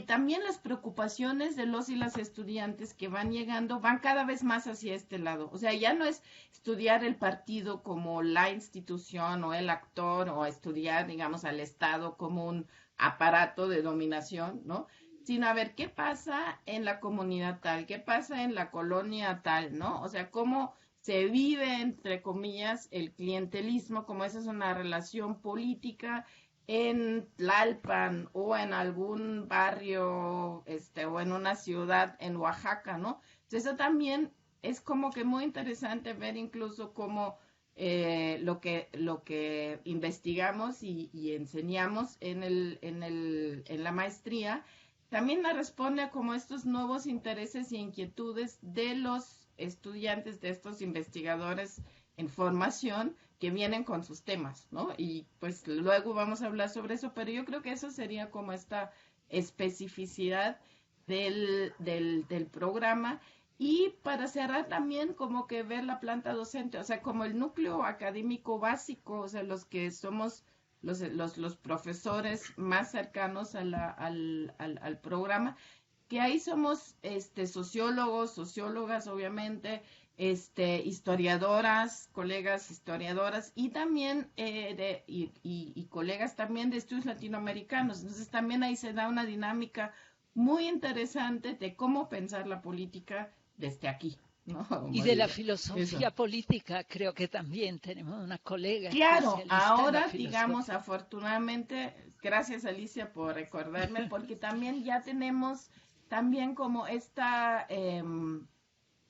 Speaker 2: también las preocupaciones de los y las estudiantes que van llegando van cada vez más hacia este lado. O sea, ya no es estudiar el partido como la institución o el actor o estudiar, digamos, al Estado como un aparato de dominación, ¿no? Sino a ver qué pasa en la comunidad tal, qué pasa en la colonia tal, ¿no? O sea, cómo se vive, entre comillas, el clientelismo, como esa es una relación política en Tlalpan o en algún barrio o en una ciudad en Oaxaca, ¿no? Entonces eso también es como que muy interesante ver incluso cómo lo que investigamos y enseñamos en la maestría también la responde a como estos nuevos intereses y inquietudes de los estudiantes, de estos investigadores en formación que vienen con sus temas, ¿no? Y pues luego vamos a hablar sobre eso, pero yo creo que eso sería como esta especificidad del programa. Y para cerrar también como que ver la planta docente, o sea, como el núcleo académico básico, o sea, los que somos los profesores más cercanos al programa, que ahí somos sociólogos, sociólogas, obviamente, historiadoras, colegas historiadoras y también y colegas también de estudios latinoamericanos. Entonces también ahí se da una dinámica muy interesante de cómo pensar la política desde aquí, ¿no?
Speaker 1: Y de la
Speaker 2: Eso.
Speaker 1: filosofía política, creo que también tenemos una colega
Speaker 2: Claro,
Speaker 1: especialista en la
Speaker 2: ahora digamos,
Speaker 1: filosofía.
Speaker 2: afortunadamente, gracias Alicia por recordarme, porque también ya tenemos también como esta,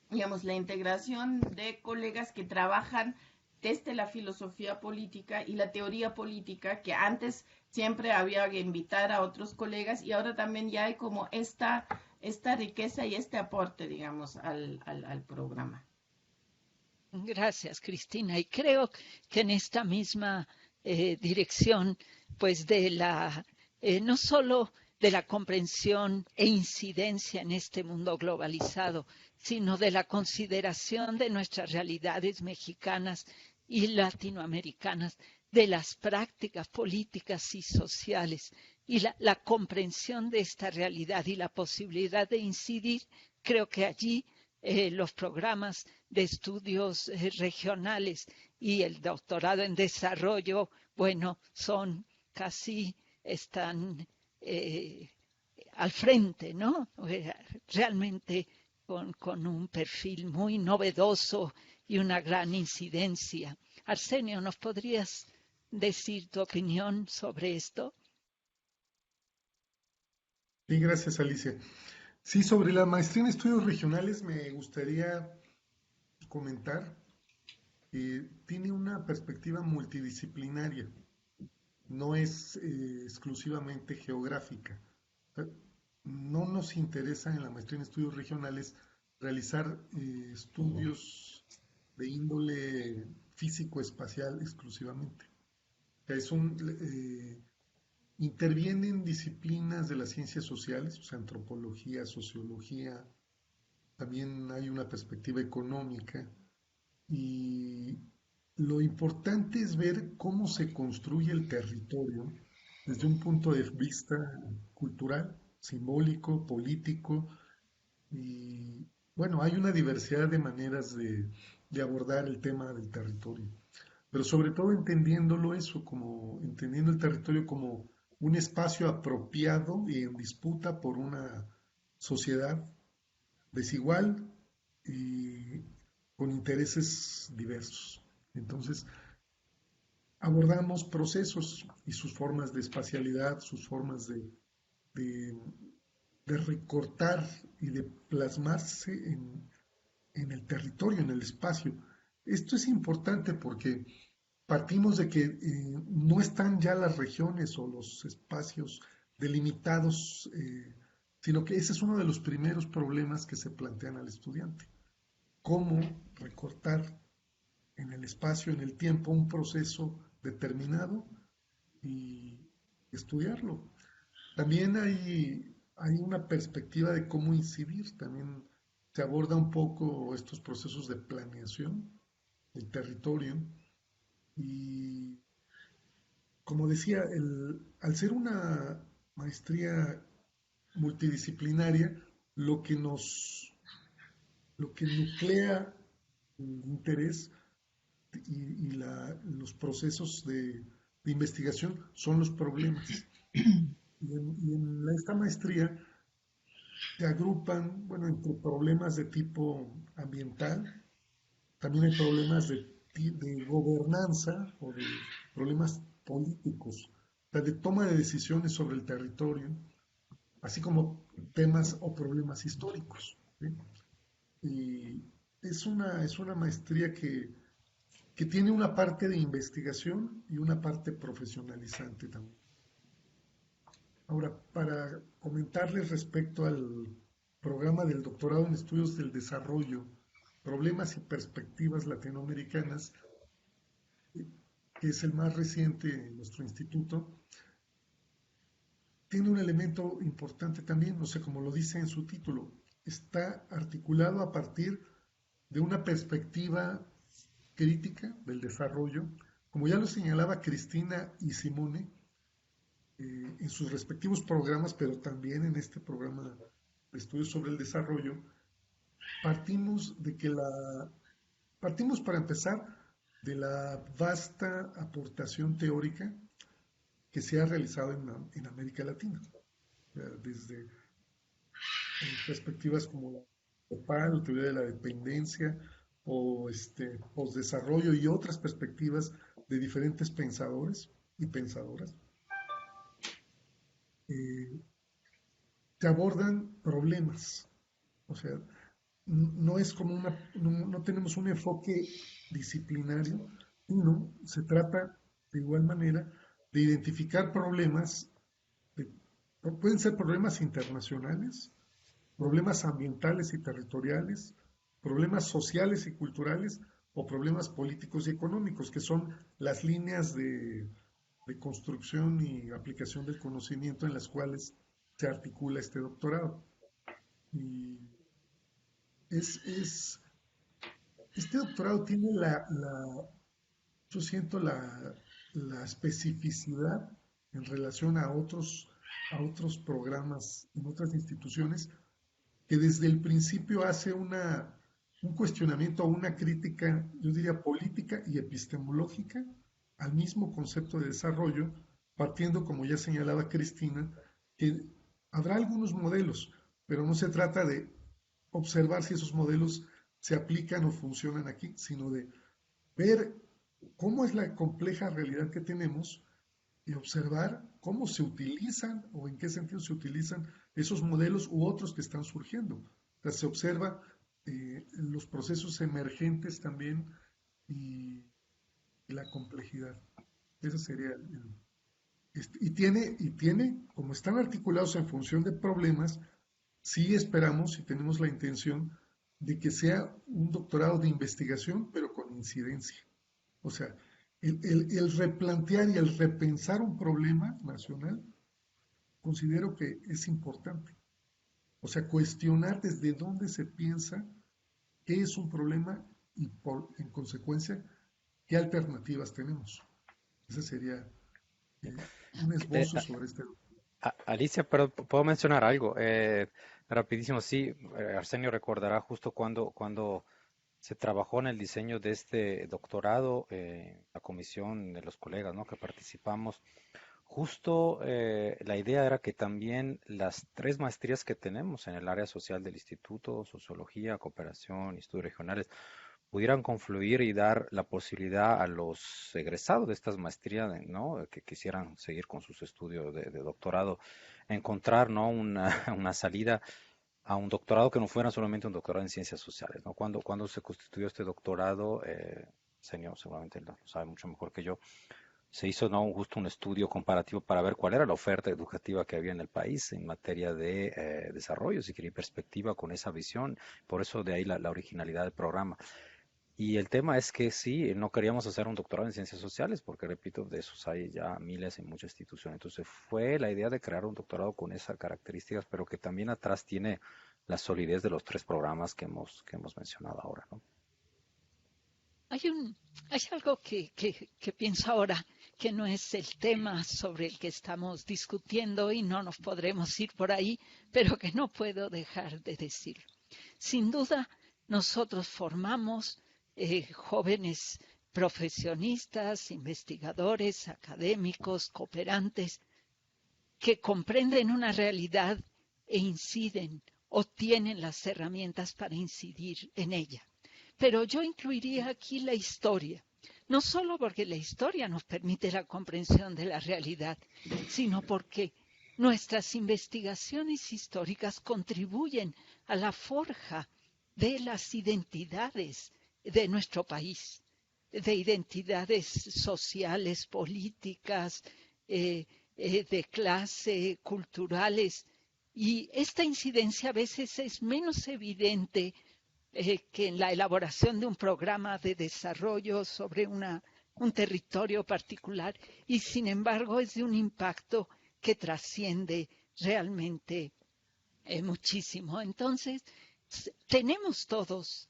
Speaker 2: digamos, la integración de colegas que trabajan desde la filosofía política y la teoría política, que antes siempre había que invitar a otros colegas y ahora también ya hay como esta riqueza y este aporte, digamos, al programa.
Speaker 1: Gracias, Cristina. Y creo que en esta misma dirección, pues no solo de la comprensión e incidencia en este mundo globalizado, sino de la consideración de nuestras realidades mexicanas y latinoamericanas, de las prácticas políticas y sociales, y la comprensión de esta realidad y la posibilidad de incidir, creo que allí los programas de estudios regionales y el doctorado en desarrollo, bueno, están al frente, ¿no? Realmente con un perfil muy novedoso y una gran incidencia. Arsenio, ¿nos podrías decir tu opinión sobre esto?
Speaker 3: Sí, gracias, Alicia. Sí, sobre la maestría en estudios regionales me gustaría comentar que tiene una perspectiva multidisciplinaria, no es exclusivamente geográfica. No nos interesa en la maestría en estudios regionales realizar estudios de índole físico-espacial exclusivamente. O sea, intervienen disciplinas de las ciencias sociales, o sea, antropología, sociología, también hay una perspectiva económica y lo importante es ver cómo se construye el territorio desde un punto de vista cultural, simbólico, político y bueno, hay una diversidad de maneras de abordar el tema del territorio, pero sobre todo entendiéndolo eso, como entendiendo el territorio como un espacio apropiado y en disputa por una sociedad desigual y con intereses diversos. Entonces, abordamos procesos y sus formas de espacialidad, sus formas de, de recortar y de plasmarse en el territorio, en el espacio. Esto es importante porque partimos de que no están ya las regiones o los espacios delimitados, sino que ese es uno de los primeros problemas que se plantean al estudiante. Cómo recortar en el espacio, en el tiempo, un proceso determinado y estudiarlo. También hay una perspectiva de cómo incidir, también se aborda un poco estos procesos de planeación del territorio y como decía, al ser una maestría multidisciplinaria, lo que lo que nuclea el interés los procesos de investigación son los problemas. Y en esta maestría se agrupan, bueno, entre problemas de tipo ambiental, también hay problemas de gobernanza o de problemas políticos, o sea, de toma de decisiones sobre el territorio, así como temas o problemas históricos, ¿sí? Y es una maestría que tiene una parte de investigación y una parte profesionalizante también. Ahora, para comentarles respecto al programa del doctorado en estudios del desarrollo, problemas y perspectivas latinoamericanas, que es el más reciente en nuestro instituto, tiene un elemento importante también, no sé, como lo dice en su título, está articulado a partir de una perspectiva crítica del desarrollo, como ya lo señalaba Cristina y Simone en sus respectivos programas, pero también en este programa de estudios sobre el desarrollo, partimos de que partimos para empezar de la vasta aportación teórica que se ha realizado en América Latina, desde perspectivas como o teoría de la dependencia, o posdesarrollo y otras perspectivas de diferentes pensadores y pensadoras, eh, se abordan problemas. O sea, no es como no tenemos un enfoque disciplinario, sino se trata de igual manera de identificar problemas, de- pueden ser problemas internacionales, problemas ambientales y territoriales, problemas sociales y culturales o problemas políticos y económicos, que son las líneas de construcción y aplicación del conocimiento en las cuales se articula este doctorado. Y es este doctorado tiene yo siento la especificidad en relación a otros programas en otras instituciones que desde el principio hace un cuestionamiento o una crítica, yo diría política y epistemológica al mismo concepto de desarrollo, partiendo, como ya señalaba Cristina, que habrá algunos modelos, pero no se trata de observar si esos modelos se aplican o funcionan aquí, sino de ver cómo es la compleja realidad que tenemos y observar cómo se utilizan o en qué sentido se utilizan esos modelos u otros que están surgiendo. O sea, se observa los procesos emergentes también y, y la complejidad. Eso sería como están articulados en función de problemas, sí esperamos y tenemos la intención de que sea un doctorado de investigación, pero con incidencia. O sea, el replantear y el repensar un problema nacional, considero que es importante. O sea, cuestionar desde dónde se piensa qué es un problema y en consecuencia qué alternativas tenemos. Ese sería un
Speaker 5: Eh,
Speaker 3: esbozo sobre este.
Speaker 5: Alicia, pero puedo mencionar algo. Rapidísimo, sí, Arsenio recordará justo cuando se trabajó en el diseño de este doctorado, la comisión de los colegas, ¿no? Que participamos. Justo la idea era que también las tres maestrías que tenemos en el área social del instituto, sociología, cooperación y estudios regionales, pudieran confluir y dar la posibilidad a los egresados de estas maestrías, ¿no? Que quisieran seguir con sus estudios de doctorado, encontrar, ¿no? Una salida a un doctorado que no fuera solamente un doctorado en ciencias sociales, ¿no? Cuando se constituyó este doctorado, señor seguramente lo sabe mucho mejor que yo, se hizo, ¿no? Justo un estudio comparativo para ver cuál era la oferta educativa que había en el país en materia de desarrollo, si quería perspectiva con esa visión, por eso de ahí la originalidad del programa. Y el tema es que sí, no queríamos hacer un doctorado en ciencias sociales, porque repito, de esos hay ya miles en muchas instituciones. Entonces fue la idea de crear un doctorado con esas características, pero que también atrás tiene la solidez de los tres programas que hemos mencionado ahora, ¿no?
Speaker 1: Hay hay algo que pienso ahora que no es el tema sobre el que estamos discutiendo y no nos podremos ir por ahí, pero que no puedo dejar de decirlo. Sin duda, nosotros formamos jóvenes profesionistas, investigadores, académicos, cooperantes, que comprenden una realidad e inciden o tienen las herramientas para incidir en ella. Pero yo incluiría aquí la historia, no solo porque la historia nos permite la comprensión de la realidad, sino porque nuestras investigaciones históricas contribuyen a la forja de las identidades de nuestro país, de identidades sociales, políticas, de clase, culturales. Y esta incidencia a veces es menos evidente que en la elaboración de un programa de desarrollo sobre un territorio particular y sin embargo es de un impacto que trasciende realmente muchísimo. Entonces, tenemos todos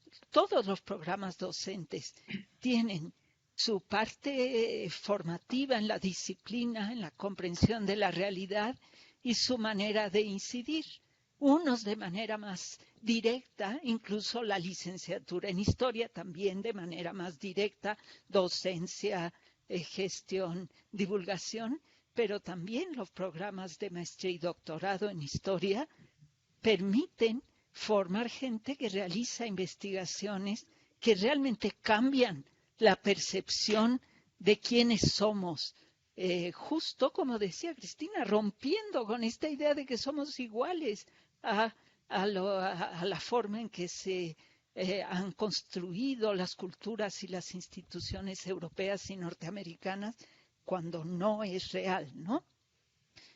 Speaker 1: los programas docentes tienen su parte formativa en la disciplina, en la comprensión de la realidad y su manera de incidir. Unos de manera más directa, incluso la licenciatura en historia también de manera más directa, docencia, gestión, divulgación, pero también los programas de maestría y doctorado en historia permiten formar gente que realiza investigaciones que realmente cambian la percepción de quiénes somos. Justo como decía Cristina, rompiendo con esta idea de que somos iguales a la forma en que se han construido las culturas y las instituciones europeas y norteamericanas, cuando no es real, ¿no?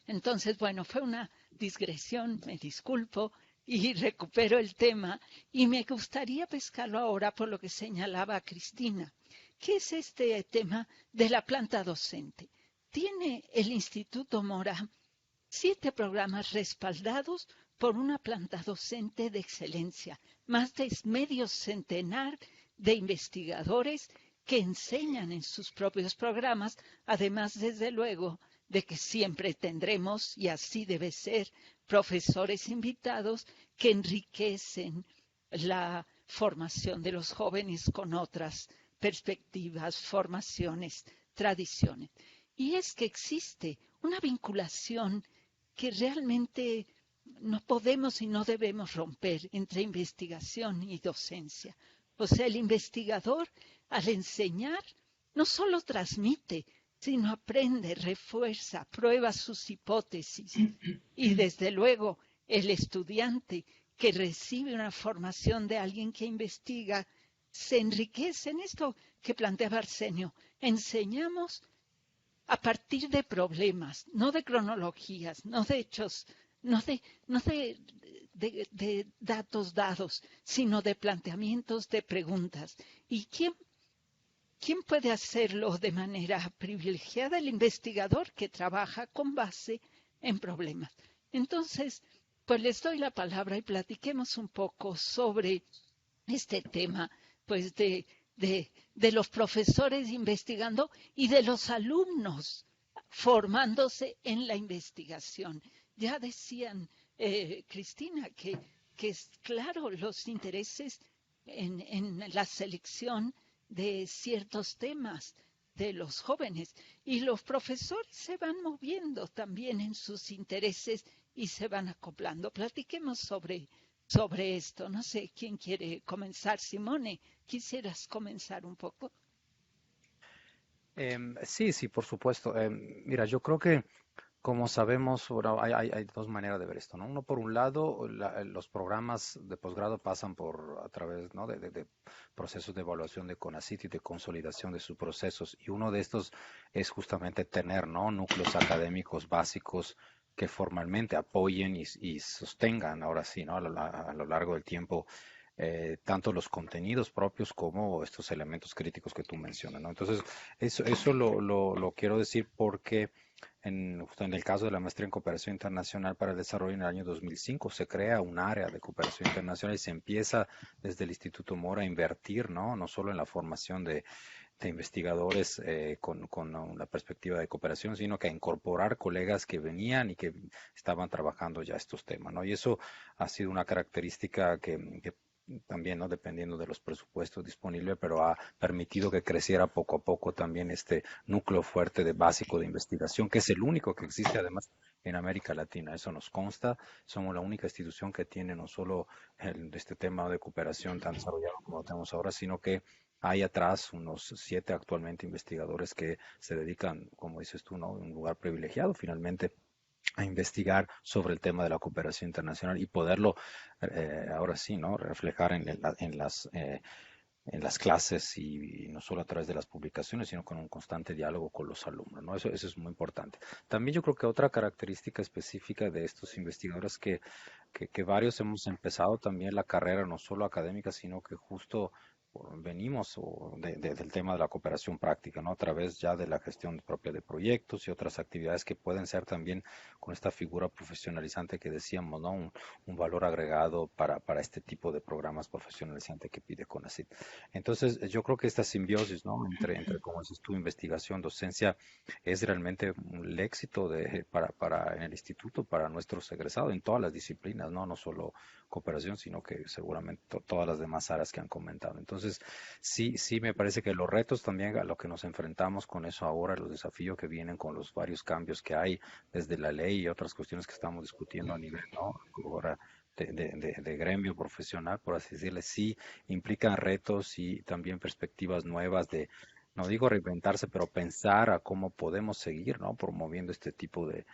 Speaker 1: Entonces, bueno, fue una digresión, me disculpo, y recupero el tema, y me gustaría pescarlo ahora por lo que señalaba Cristina. ¿Qué es este tema de la planta docente? Tiene el Instituto Mora 7 programas respaldados por una planta docente de excelencia, más de medio centenar de investigadores que enseñan en sus propios programas, además, desde luego, de que siempre tendremos, y así debe ser, profesores invitados que enriquecen la formación de los jóvenes con otras perspectivas, formaciones, tradiciones. Y es que existe una vinculación que realmente no podemos y no debemos romper entre investigación y docencia. O sea, el investigador, al enseñar, no solo transmite, sino aprende, refuerza, prueba sus hipótesis. Y desde luego, el estudiante que recibe una formación de alguien que investiga, se enriquece en esto que planteaba Arsenio. Enseñamos a partir de problemas, no de cronologías, no de hechos, no de datos dados, sino de planteamientos, de preguntas. ¿Y quién puede hacerlo de manera privilegiada? El investigador que trabaja con base en problemas. Entonces, pues les doy la palabra y platiquemos un poco sobre este tema, pues de los profesores investigando y de los alumnos formándose en la investigación. Ya decían, Cristina, que es claro los intereses en la selección de ciertos temas de los jóvenes, y los profesores se van moviendo también en sus intereses y se van acoplando. Platiquemos sobre esto. No sé quién quiere comenzar. Simone, ¿quisieras comenzar un poco?
Speaker 5: Sí, por supuesto. Mira, yo creo que como sabemos, bueno, hay dos maneras de ver esto, ¿no? Uno, por un lado, los programas de posgrado pasan a través, ¿no? de procesos de evaluación de CONACYT y de consolidación de sus procesos. Y uno de estos es justamente tener, ¿no? Núcleos académicos básicos que formalmente apoyen y sostengan, ahora sí, ¿no? A lo largo del tiempo, tanto los contenidos propios como estos elementos críticos que tú mencionas, ¿no? Entonces, eso lo quiero decir porque justo en el caso de la maestría en cooperación internacional para el desarrollo en el año 2005 se crea un área de cooperación internacional y se empieza desde el Instituto Mora a invertir, no solo en la formación de investigadores con una perspectiva de cooperación, sino que a incorporar colegas que venían y que estaban trabajando ya estos temas, ¿no? Y eso ha sido una característica que también, ¿no? Dependiendo de los presupuestos disponibles, pero ha permitido que creciera poco a poco también este núcleo fuerte de básico de investigación, que es el único que existe además en América Latina. Eso nos consta. Somos la única institución que tiene no solo este tema de cooperación tan desarrollado como lo tenemos ahora, sino que hay atrás unos 7 actualmente investigadores que se dedican, como dices tú, ¿no? Un lugar privilegiado finalmente a investigar sobre el tema de la cooperación internacional y poderlo ahora sí, ¿no? Reflejar en las clases y no solo a través de las publicaciones, sino con un constante diálogo con los alumnos, ¿no? Eso es muy importante. También yo creo que otra característica específica de estos investigadores que varios hemos empezado también la carrera no solo académica, sino que justo venimos del tema de la cooperación práctica, ¿no? A través ya de la gestión propia de proyectos y otras actividades que pueden ser también con esta figura profesionalizante que decíamos, ¿no? Un valor agregado para este tipo de programas profesionalizantes que pide CONACYT. Entonces, yo creo que esta simbiosis, ¿no? Entre como dices tú, investigación, docencia, es realmente el éxito en el instituto, para nuestros egresados, en todas las disciplinas, ¿no? No solo cooperación, sino que seguramente todas las demás áreas que han comentado. Entonces, sí me parece que los retos también a los que nos enfrentamos con eso ahora, los desafíos que vienen con los varios cambios que hay desde la ley y otras cuestiones que estamos discutiendo a nivel, ¿no? Ahora de gremio profesional, por así decirle, sí implican retos y también perspectivas nuevas de, no digo reinventarse, pero pensar a cómo podemos seguir, ¿no? Promoviendo este tipo de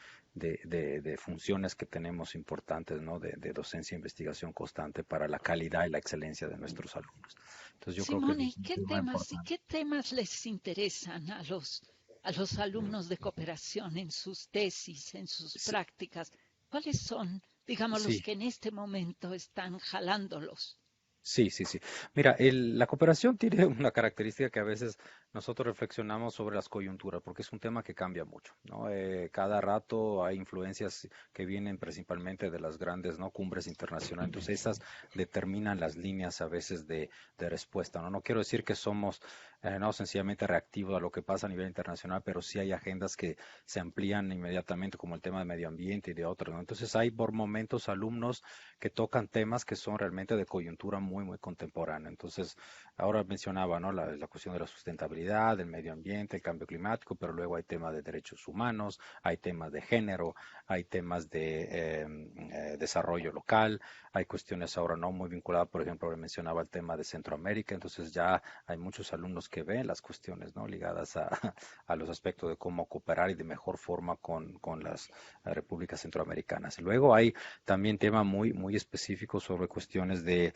Speaker 5: funciones que tenemos importantes, ¿no? De docencia e investigación constante para la calidad y la excelencia de nuestros alumnos. Entonces yo creo que
Speaker 1: Simone,
Speaker 5: es un tema importante.
Speaker 1: qué temas les interesan a los alumnos de cooperación en sus tesis, en sus
Speaker 5: Sí,
Speaker 1: prácticas? ¿Cuáles son, digamos, los
Speaker 5: sí.
Speaker 1: que en este momento están jalándolos?
Speaker 5: Sí, sí, sí. Mira, la cooperación tiene una característica que a veces nosotros reflexionamos sobre las coyunturas, porque es un tema que cambia mucho, ¿no? Cada rato hay influencias que vienen principalmente de las grandes, ¿no? Cumbres internacionales. Entonces esas determinan las líneas a veces de respuesta, ¿no? No quiero decir que somos, no, sencillamente reactivos a lo que pasa a nivel internacional, pero sí hay agendas que se amplían inmediatamente, como el tema de medio ambiente y de otros, ¿no? Entonces hay por momentos alumnos que tocan temas que son realmente de coyuntura muy, muy contemporánea. Entonces, ahora mencionaba, ¿no? La cuestión de la sustentabilidad, del medio ambiente, el cambio climático, pero luego hay temas de derechos humanos, hay temas de género, hay temas de desarrollo local, hay cuestiones ahora no muy vinculadas, por ejemplo, mencionaba el tema de Centroamérica, entonces ya hay muchos alumnos que ven las cuestiones, ¿no? Ligadas a los aspectos de cómo cooperar y de mejor forma con las repúblicas centroamericanas. Luego hay también tema muy específico sobre cuestiones de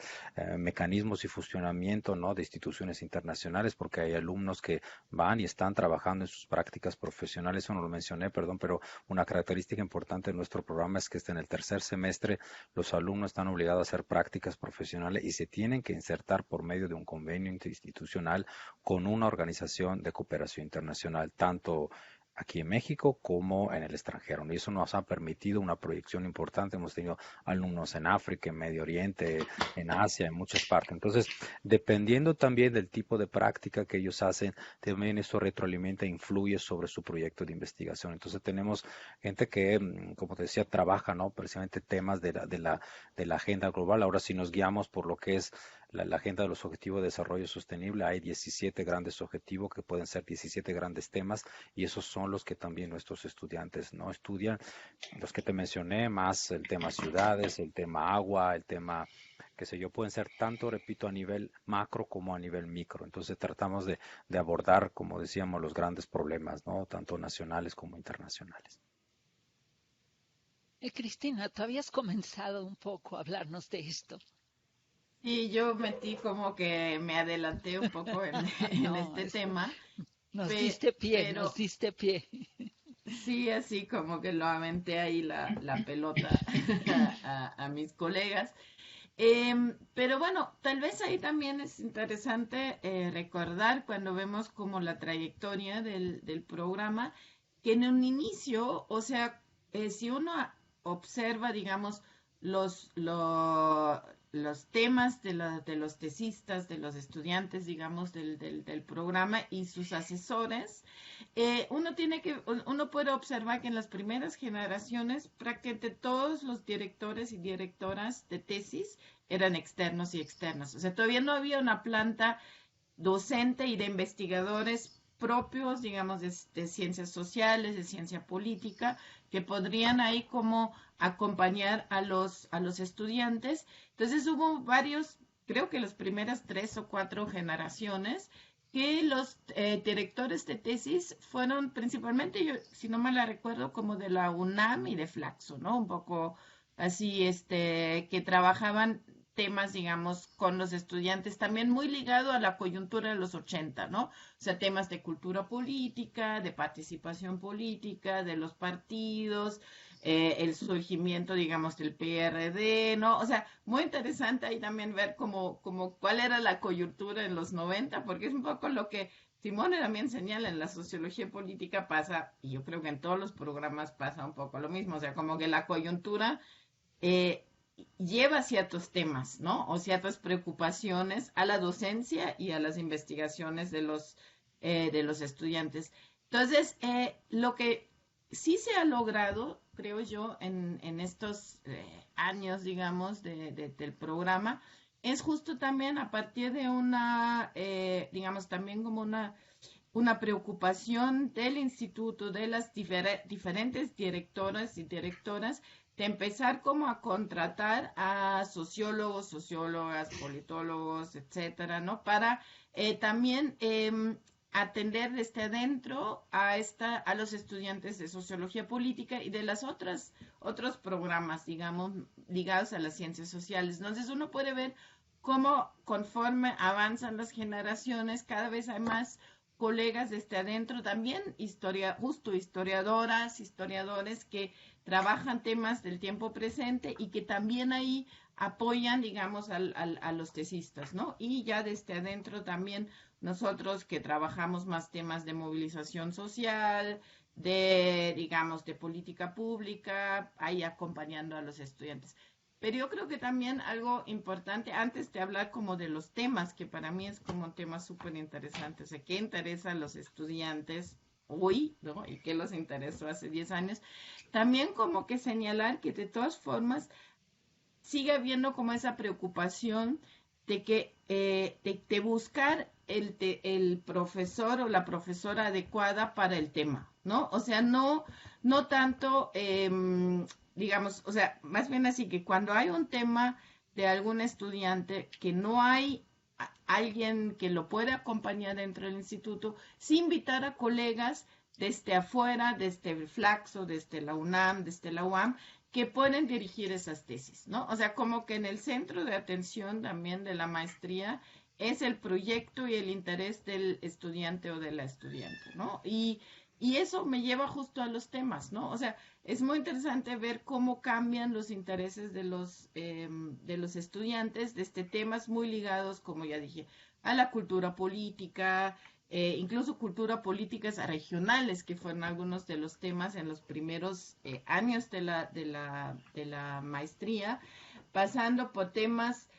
Speaker 5: mecanismos y funcionamiento, ¿no? De instituciones internacionales, porque hay alumnos que van y están trabajando en sus prácticas profesionales, eso no lo mencioné, perdón, pero una característica importante de nuestro programa es que en el tercer semestre los alumnos están obligados a hacer prácticas profesionales y se tienen que insertar por medio de un convenio interinstitucional con una organización de cooperación internacional, tanto aquí en México como en el extranjero. Y eso nos ha permitido una proyección importante. Hemos tenido alumnos en África, en Medio Oriente, en Asia, en muchas partes. Entonces, dependiendo también del tipo de práctica que ellos hacen, también eso retroalimenta e influye sobre su proyecto de investigación. Entonces, tenemos gente que, como te decía, trabaja, ¿no? Precisamente temas de la agenda global. Ahora, si nos guiamos por lo que es la agenda de los objetivos de desarrollo sostenible, hay 17 grandes objetivos que pueden ser 17 grandes temas y esos son los que también nuestros estudiantes no estudian, los que te mencioné, más el tema ciudades, el tema agua, el tema, qué sé yo, pueden ser tanto, repito, a nivel macro como a nivel micro. Entonces tratamos de abordar, como decíamos, los grandes problemas, ¿no? Tanto nacionales como internacionales.
Speaker 1: Cristina, tú habías comenzado un poco a hablarnos de esto.
Speaker 2: Sí, yo metí como que me adelanté un poco en, en
Speaker 1: No,
Speaker 2: este tema,
Speaker 1: nos diste pie, nos
Speaker 2: pero
Speaker 1: diste pie.
Speaker 2: sí, así como que lo aventé ahí la pelota a mis colegas. Pero bueno, tal vez ahí también es interesante recordar cuando vemos como la trayectoria del programa, que en un inicio, o sea, si uno observa, digamos, los, lo- los temas de los tesistas, de los estudiantes, digamos, del programa y sus asesores, uno puede observar que en las primeras generaciones prácticamente todos los directores y directoras de tesis eran externos y externas. O sea, todavía no había una planta docente y de investigadores propios, digamos, de ciencias sociales, de ciencia política, que podrían ahí como acompañar a los estudiantes. Entonces hubo varios, creo que las primeras 3 o 4 generaciones, que los directores de tesis fueron principalmente, yo, si no me la recuerdo, como de la UNAM y de Flaxo, ¿no? Un poco así, que trabajaban temas, digamos, con los estudiantes, también muy ligado a la coyuntura de los 80, ¿no? O sea, temas de cultura política, de participación política, de los partidos, el surgimiento, digamos, del PRD, ¿no? O sea, muy interesante ahí también ver como cuál era la coyuntura en los 90, porque es un poco lo que Simone también señala en la sociología política pasa, y yo creo que en todos los programas pasa un poco lo mismo, o sea, como que la coyuntura eh, lleva ciertos temas, ¿no? O ciertas preocupaciones a la docencia y a las investigaciones de los estudiantes. Entonces, lo que sí se ha logrado, creo yo, en estos años, digamos, del programa, es justo también a partir de una, digamos, también como una preocupación del instituto, de las diferentes directoras y directoras, de empezar como a contratar a sociólogos, sociólogas, politólogos, etcétera, ¿no? Para también atender desde adentro a los estudiantes de sociología política y de las otros programas, digamos, ligados a las ciencias sociales. Entonces uno puede ver cómo conforme avanzan las generaciones, cada vez hay más colegas desde adentro, también historiadoras, historiadores que trabajan temas del tiempo presente y que también ahí apoyan, digamos, a los tesistas, ¿no? Y ya desde adentro también nosotros que trabajamos más temas de movilización social, digamos, de política pública, ahí acompañando a los estudiantes. Pero yo creo que también algo importante, antes de hablar como de los temas, que para mí es como un tema súper interesante, o sea, qué interesa a los estudiantes hoy, ¿no? Y qué los interesó hace 10 años, también como que señalar que de todas formas sigue habiendo como esa preocupación de que de buscar el profesor o la profesora adecuada para el tema, ¿no? O sea, no tanto digamos, o sea, más bien así que cuando hay un tema de algún estudiante que no hay alguien que lo pueda acompañar dentro del instituto, sí invitar a colegas desde afuera, desde el Flaxo, desde la UNAM, desde la UAM, que pueden dirigir esas tesis, ¿no? O sea, como que en el centro de atención también de la maestría es el proyecto y el interés del estudiante o de la estudiante, ¿no? Y eso me lleva justo a los temas, ¿no? O sea, es muy interesante ver cómo cambian los intereses de los estudiantes desde temas muy ligados, como ya dije, a la cultura política, incluso cultura políticas regionales, que fueron algunos de los temas en los primeros años de la maestría, pasando por temas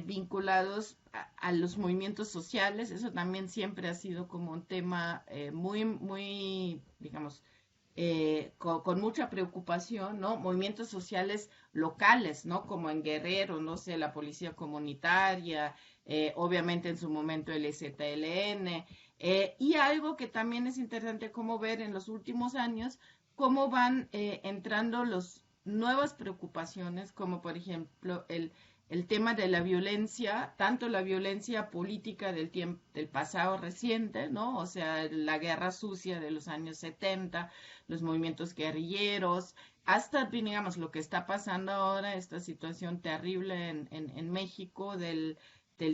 Speaker 2: vinculados a los movimientos sociales. Eso también siempre ha sido como un tema muy, digamos, con mucha preocupación, ¿no? Movimientos sociales locales, ¿no? Como en Guerrero, no sé, la policía comunitaria, obviamente en su momento el EZLN, y algo que también es interesante como ver en los últimos años, cómo van entrando las nuevas preocupaciones, como por ejemplo el tema de la violencia, tanto la violencia política del pasado reciente, ¿no? O sea, la guerra sucia de los años 70, los movimientos guerrilleros, hasta, digamos, lo que está pasando ahora, esta situación terrible en México del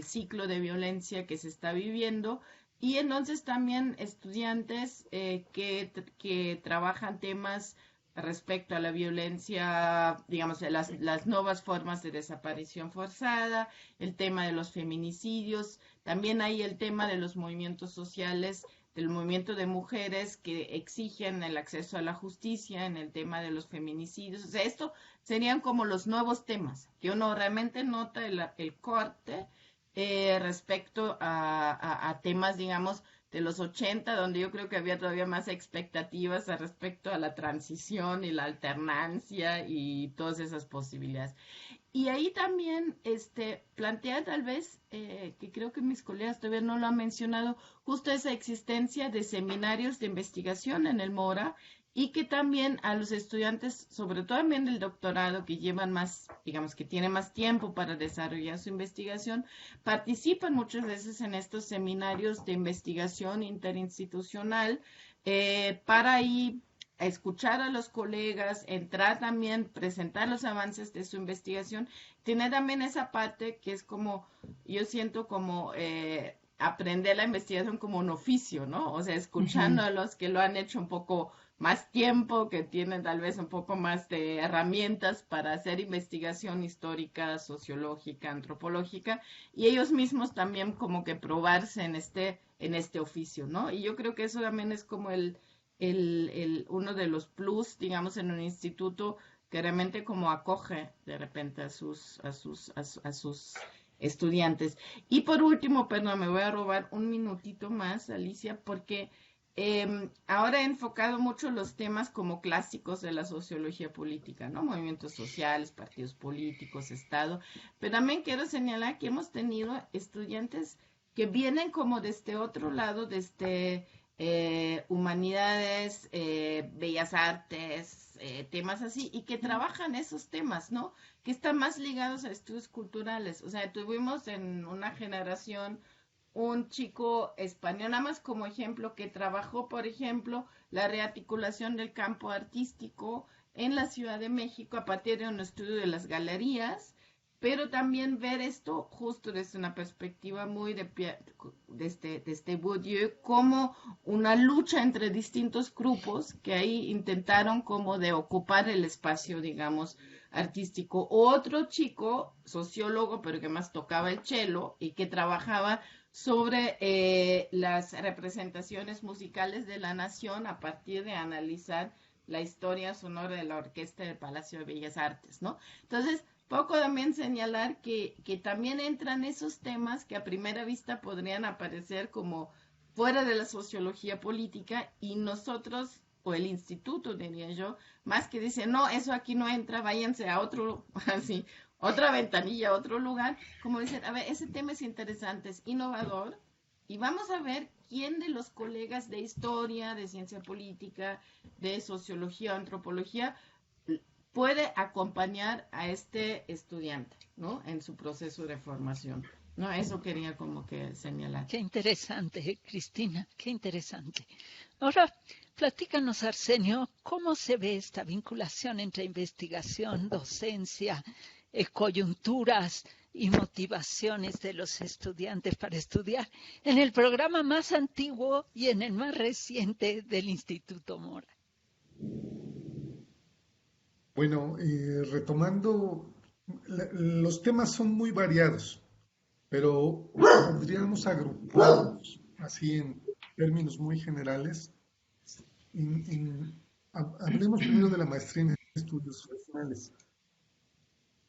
Speaker 2: ciclo de violencia que se está viviendo. Y entonces también estudiantes que trabajan temas respecto a la violencia, digamos, las nuevas formas de desaparición forzada, el tema de los feminicidios, también hay el tema de los movimientos sociales, del movimiento de mujeres que exigen el acceso a la justicia en el tema de los feminicidios. O sea, esto serían como los nuevos temas, que uno realmente nota el corte respecto a temas, digamos, de los 80, donde yo creo que había todavía más expectativas respecto a la transición y la alternancia y todas esas posibilidades. Y ahí también plantea tal vez, que creo que mis colegas todavía no lo han mencionado, justo esa existencia de seminarios de investigación en el MORA y que también a los estudiantes, sobre todo también del doctorado, que llevan más, digamos, que tienen más tiempo para desarrollar su investigación, participan muchas veces en estos seminarios de investigación interinstitucional para ahí escuchar a los colegas, entrar también, presentar los avances de su investigación, tiene también esa parte que es como, yo siento como aprender la investigación como un oficio, ¿no? O sea, escuchando a los que lo han hecho un poco más tiempo, que tienen tal vez un poco más de herramientas para hacer investigación histórica, sociológica, antropológica, y ellos mismos también como que probarse en este oficio, ¿no? Y yo creo que eso también es como uno de los plus, digamos, en un instituto que realmente como acoge de repente a sus estudiantes. Y por último, perdón, me voy a robar un minutito más, Alicia, porque ahora he enfocado mucho los temas como clásicos de la sociología política, ¿no? Movimientos sociales, partidos políticos, Estado, pero también quiero señalar que hemos tenido estudiantes que vienen como de este otro lado, humanidades, bellas artes, temas así, y que trabajan esos temas, ¿no? Que están más ligados a estudios culturales. O sea, tuvimos en una generación un chico español, nada más como ejemplo, que trabajó, por ejemplo, la rearticulación del campo artístico en la Ciudad de México a partir de un estudio de las galerías, pero también ver esto justo desde una perspectiva muy de Bourdieu, como una lucha entre distintos grupos que ahí intentaron como de ocupar el espacio, digamos, artístico. Otro chico, sociólogo, pero que más tocaba el cello y que trabajaba sobre las representaciones musicales de la nación a partir de analizar la historia sonora de la orquesta del Palacio de Bellas Artes, ¿no? Entonces, poco también señalar que también entran esos temas que a primera vista podrían aparecer como fuera de la sociología política y nosotros, o el instituto, diría yo, más que dice, no, eso aquí no entra, váyanse a otro, así, otra ventanilla, otro lugar, como dicen, a ver, ese tema es interesante, es innovador, y vamos a ver quién de los colegas de historia, de ciencia política, de sociología, antropología, puede acompañar a este estudiante, ¿no? En su proceso de formación. No, eso quería como que señalar.
Speaker 1: Qué interesante, Cristina, qué interesante. Ahora, platícanos, Arsenio, ¿cómo se ve esta vinculación entre investigación, docencia, coyunturas y motivaciones de los estudiantes para estudiar en el programa más antiguo y en el más reciente del Instituto Mora?
Speaker 3: Bueno, retomando, los temas son muy variados, pero podríamos agruparlos así en términos muy generales. Hablemos primero de la maestría en estudios regionales.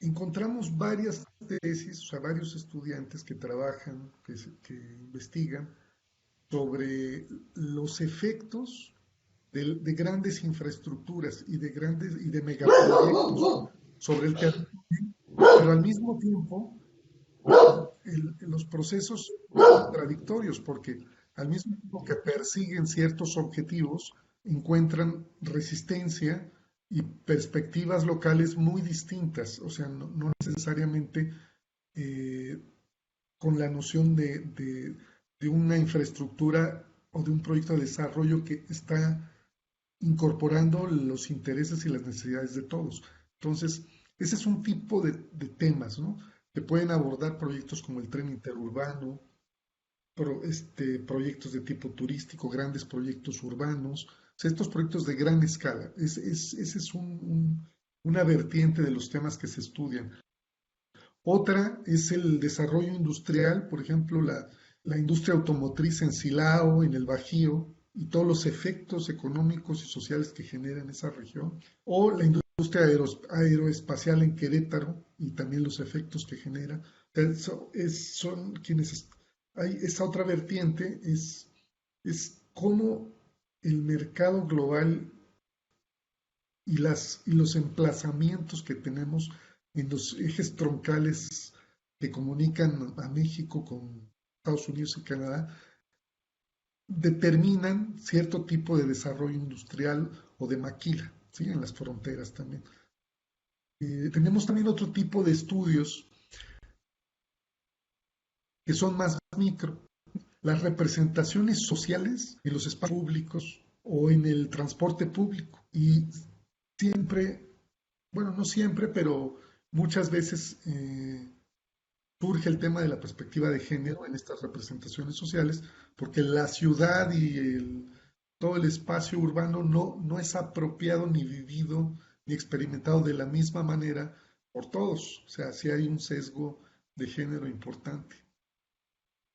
Speaker 3: Encontramos varias tesis, o sea, varios estudiantes que trabajan, que investigan sobre los efectos de grandes infraestructuras y de megaproyectos sobre el territorio, pero al mismo tiempo los procesos contradictorios, porque al mismo tiempo que persiguen ciertos objetivos, encuentran resistencia y perspectivas locales muy distintas, o sea, no necesariamente con la noción de una infraestructura o de un proyecto de desarrollo que está incorporando los intereses y las necesidades de todos. Entonces, ese es un tipo de temas, ¿no? Que pueden abordar proyectos como el tren interurbano, proyectos de tipo turístico, grandes proyectos urbanos, o sea, estos proyectos de gran escala. Esa es una vertiente de los temas que se estudian. Otra es el desarrollo industrial, por ejemplo, la industria automotriz en Silao, en el Bajío, y todos los efectos económicos y sociales que genera en esa región, o la industria aeroespacial en Querétaro y también los efectos que genera. Son quienes hay esa otra vertiente, es cómo el mercado global y los emplazamientos que tenemos en los ejes troncales que comunican a México con Estados Unidos y Canadá, determinan cierto tipo de desarrollo industrial o de maquila, ¿sí? En las fronteras también. Tenemos también otro tipo de estudios que son más micro, las representaciones sociales en los espacios públicos o en el transporte público. Y siempre, bueno, no siempre, pero muchas veces surge el tema de la perspectiva de género en estas representaciones sociales, porque la ciudad y todo el espacio urbano no es apropiado ni vivido ni experimentado de la misma manera por todos. O sea, sí hay un sesgo de género importante.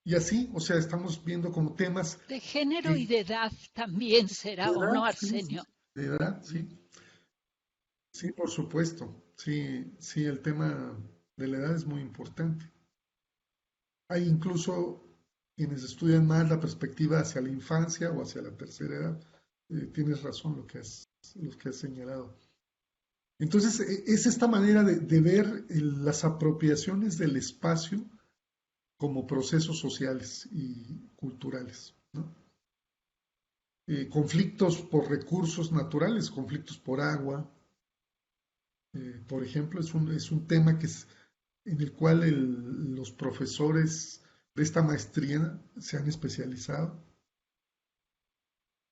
Speaker 3: Y así, o sea, estamos viendo como temas...
Speaker 1: De género y de edad también será, ¿o no, Arsenio?
Speaker 3: Sí, de edad, sí. Sí, por supuesto. Sí, el tema de la edad es muy importante. Hay incluso quienes estudian más la perspectiva hacia la infancia o hacia la tercera edad. Tienes razón lo que has señalado. Entonces, es esta manera de ver las apropiaciones del espacio como procesos sociales y culturales, ¿no? conflictos por recursos naturales, conflictos por agua, por ejemplo, es un tema en el cual los profesores de esta maestría se han especializado.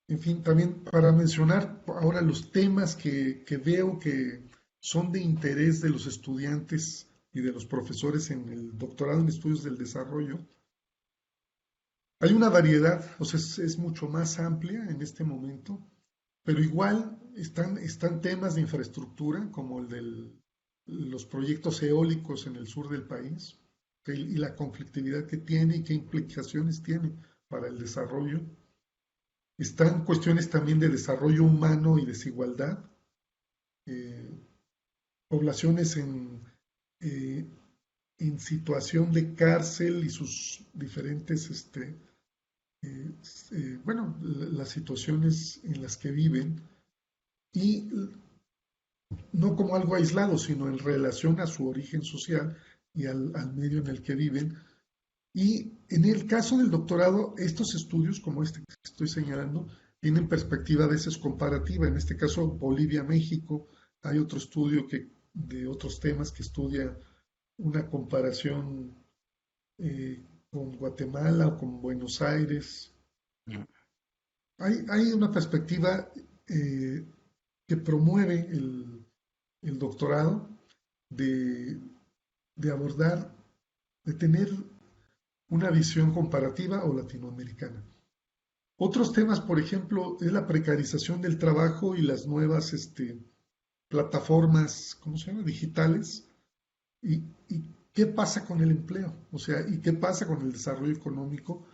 Speaker 3: En fin, también para mencionar ahora los temas que veo que son de interés de los estudiantes y de los profesores en el doctorado en estudios del desarrollo. Hay una variedad, o sea, es mucho más amplia en este momento, pero igual están temas de infraestructura como el de los proyectos eólicos en el sur del país y la conflictividad que tiene y qué implicaciones tiene para el desarrollo. Están cuestiones también de desarrollo humano y desigualdad, poblaciones en situación de cárcel y sus diferentes, bueno, las situaciones en las que viven, y no como algo aislado, sino en relación a su origen social y al medio en el que viven. Y en el caso del doctorado, estos estudios, como este que estoy señalando, tienen perspectiva a veces comparativa. En este caso, Bolivia-México, hay otro estudio de otros temas que estudia una comparación con Guatemala o con Buenos Aires. Hay una perspectiva que promueve el doctorado de abordar, de tener una visión comparativa o latinoamericana. Otros temas, por ejemplo, es la precarización del trabajo y las nuevas plataformas, ¿cómo se llama?, digitales. Y qué pasa con el empleo, o sea, y qué pasa con el desarrollo económico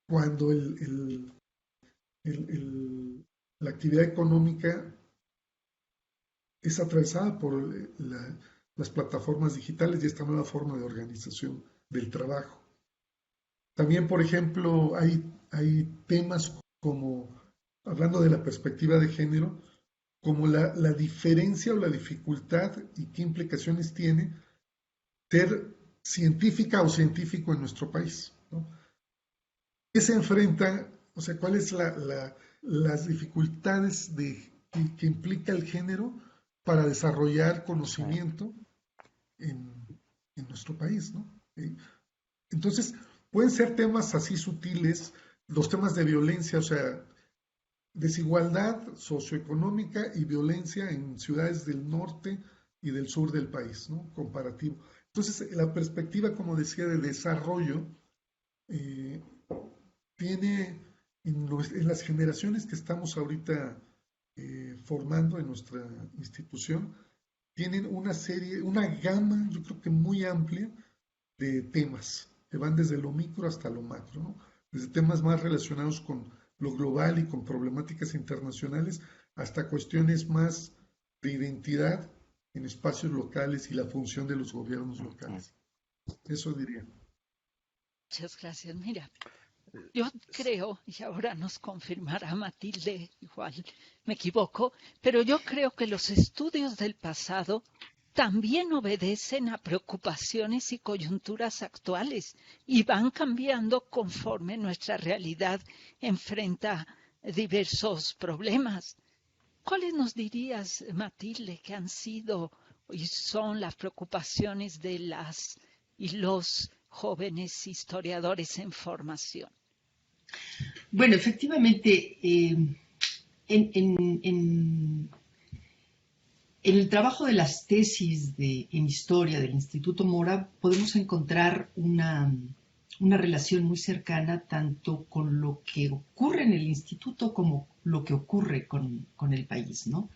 Speaker 3: cuando la actividad económica es atravesada por las plataformas digitales y esta nueva forma de organización del trabajo. También, por ejemplo, hay temas como, hablando de la perspectiva de género, como la diferencia o la dificultad y qué implicaciones tiene ser científica o científico en nuestro país, ¿no? ¿Qué se enfrenta? O sea, ¿cuáles las dificultades que implica el género para desarrollar conocimiento en nuestro país, ¿no? Entonces, pueden ser temas así sutiles, los temas de violencia, o sea, desigualdad socioeconómica y violencia en ciudades del norte y del sur del país, ¿no? Comparativo. Entonces, la perspectiva, como decía, de desarrollo tiene en las generaciones que estamos ahorita formando en nuestra institución, tienen una gama, yo creo que muy amplia de temas que van desde lo micro hasta lo macro, ¿no? Desde temas más relacionados con lo global y con problemáticas internacionales hasta cuestiones más de identidad en espacios locales y la función de los gobiernos locales. Eso diría.
Speaker 1: Muchas gracias. Mira, yo creo, y ahora nos confirmará Matilde, igual me equivoco, pero yo creo que los estudios del pasado también obedecen a preocupaciones y coyunturas actuales y van cambiando conforme nuestra realidad enfrenta diversos problemas. ¿Cuáles nos dirías, Matilde, que han sido y son las preocupaciones de las y los jóvenes historiadores en formación?
Speaker 4: Bueno, efectivamente, en el trabajo de las tesis en historia del Instituto Mora podemos encontrar una relación muy cercana tanto con lo que ocurre en el instituto como lo que ocurre con el país, ¿no?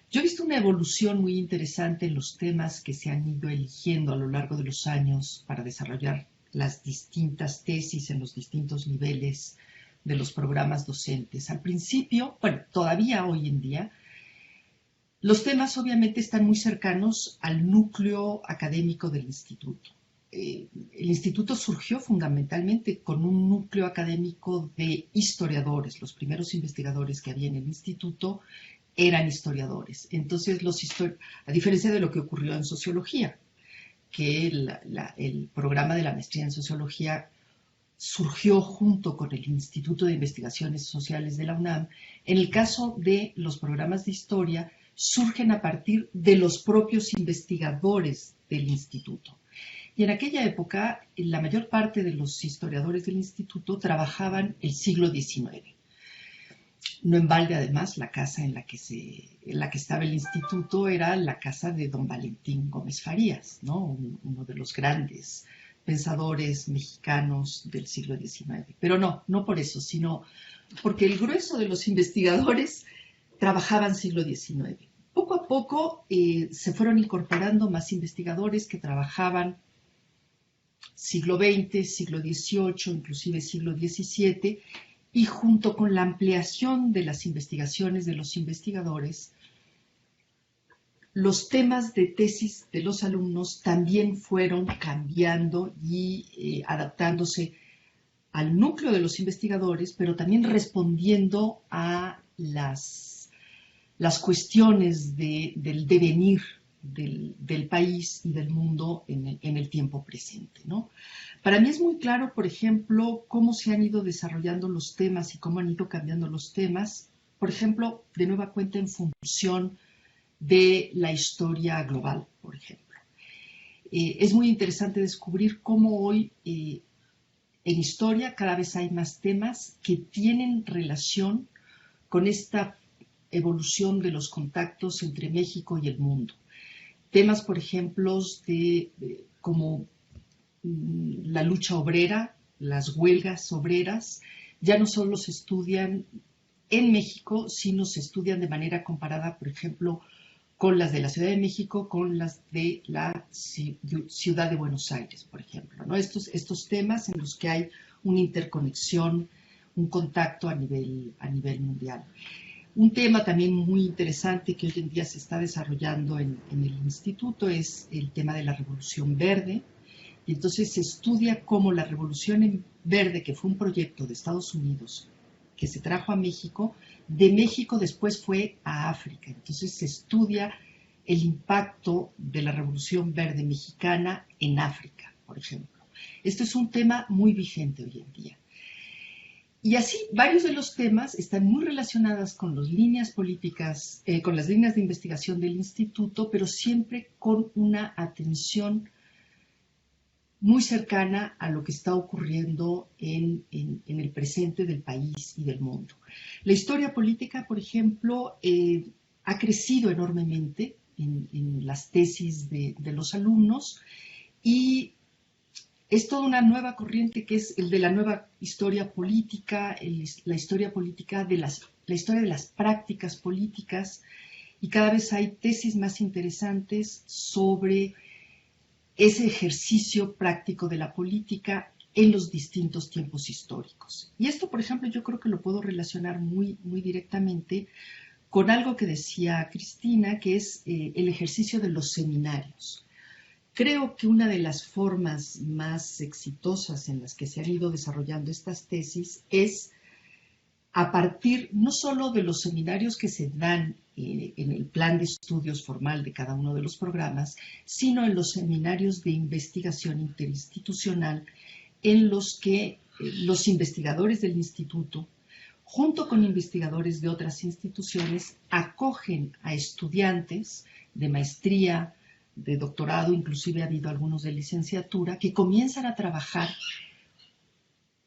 Speaker 4: Yo he visto una evolución muy interesante en los temas que se han ido eligiendo a lo largo de los años para desarrollar las distintas tesis en los distintos niveles de los programas docentes. Al principio, bueno, todavía hoy en día, los temas obviamente están muy cercanos al núcleo académico del instituto. El instituto surgió fundamentalmente con un núcleo académico de historiadores. Los primeros investigadores que había en el instituto eran historiadores. Entonces, a diferencia de lo que ocurrió en sociología, que el programa de la maestría en sociología surgió junto con el Instituto de Investigaciones Sociales de la UNAM. En el caso de los programas de historia, surgen a partir de los propios investigadores del instituto. Y en aquella época, la mayor parte de los historiadores del instituto trabajaban el siglo XIX. No en balde, además, la casa en la que estaba el instituto era la casa de don Valentín Gómez Farías, ¿no? Uno de los grandes pensadores mexicanos del siglo XIX. Pero no por eso, sino porque el grueso de los investigadores trabajaban siglo XIX. Poco a poco se fueron incorporando más investigadores que trabajaban siglo XX, siglo XVIII, inclusive siglo XVII, y junto con la ampliación de las investigaciones de los investigadores, los temas de tesis de los alumnos también fueron cambiando y adaptándose al núcleo de los investigadores, pero también respondiendo a las cuestiones del devenir del país y del mundo en el tiempo presente, ¿no? Para mí es muy claro, por ejemplo, cómo se han ido desarrollando los temas y cómo han ido cambiando los temas, por ejemplo, de nueva cuenta en función de la historia global, por ejemplo. Es muy interesante descubrir cómo hoy en historia cada vez hay más temas que tienen relación con esta evolución de los contactos entre México y el mundo. Temas, por ejemplo, como la lucha obrera, las huelgas obreras, ya no solo se estudian en México, sino se estudian de manera comparada, por ejemplo, con las de la Ciudad de México, con las de la Ciudad de Buenos Aires, por ejemplo, ¿no? Estos temas en los que hay una interconexión, un contacto a nivel mundial. Un tema también muy interesante que hoy en día se está desarrollando en el instituto es el tema de la Revolución Verde. Y entonces se estudia cómo la Revolución Verde, que fue un proyecto de Estados Unidos que se trajo a México, de México después fue a África. Entonces se estudia el impacto de la Revolución Verde mexicana en África, por ejemplo. Esto es un tema muy vigente hoy en día. Y así, varios de los temas están muy relacionados con las líneas políticas, con las líneas de investigación del instituto, pero siempre con una atención muy cercana a lo que está ocurriendo en el presente del país y del mundo. La historia política, por ejemplo, ha crecido enormemente en las tesis de los alumnos y es toda una nueva corriente que es el de la nueva historia política, la historia política la historia de las prácticas políticas, y cada vez hay tesis más interesantes sobre ese ejercicio práctico de la política en los distintos tiempos históricos. Y esto, por ejemplo, yo creo que lo puedo relacionar muy, muy directamente con algo que decía Cristina, que es el ejercicio de los seminarios. Creo que una de las formas más exitosas en las que se han ido desarrollando estas tesis es a partir no solo de los seminarios que se dan en el plan de estudios formal de cada uno de los programas, sino en los seminarios de investigación interinstitucional en los que los investigadores del instituto, junto con investigadores de otras instituciones, acogen a estudiantes de maestría, de doctorado, inclusive ha habido algunos de licenciatura, que comienzan a trabajar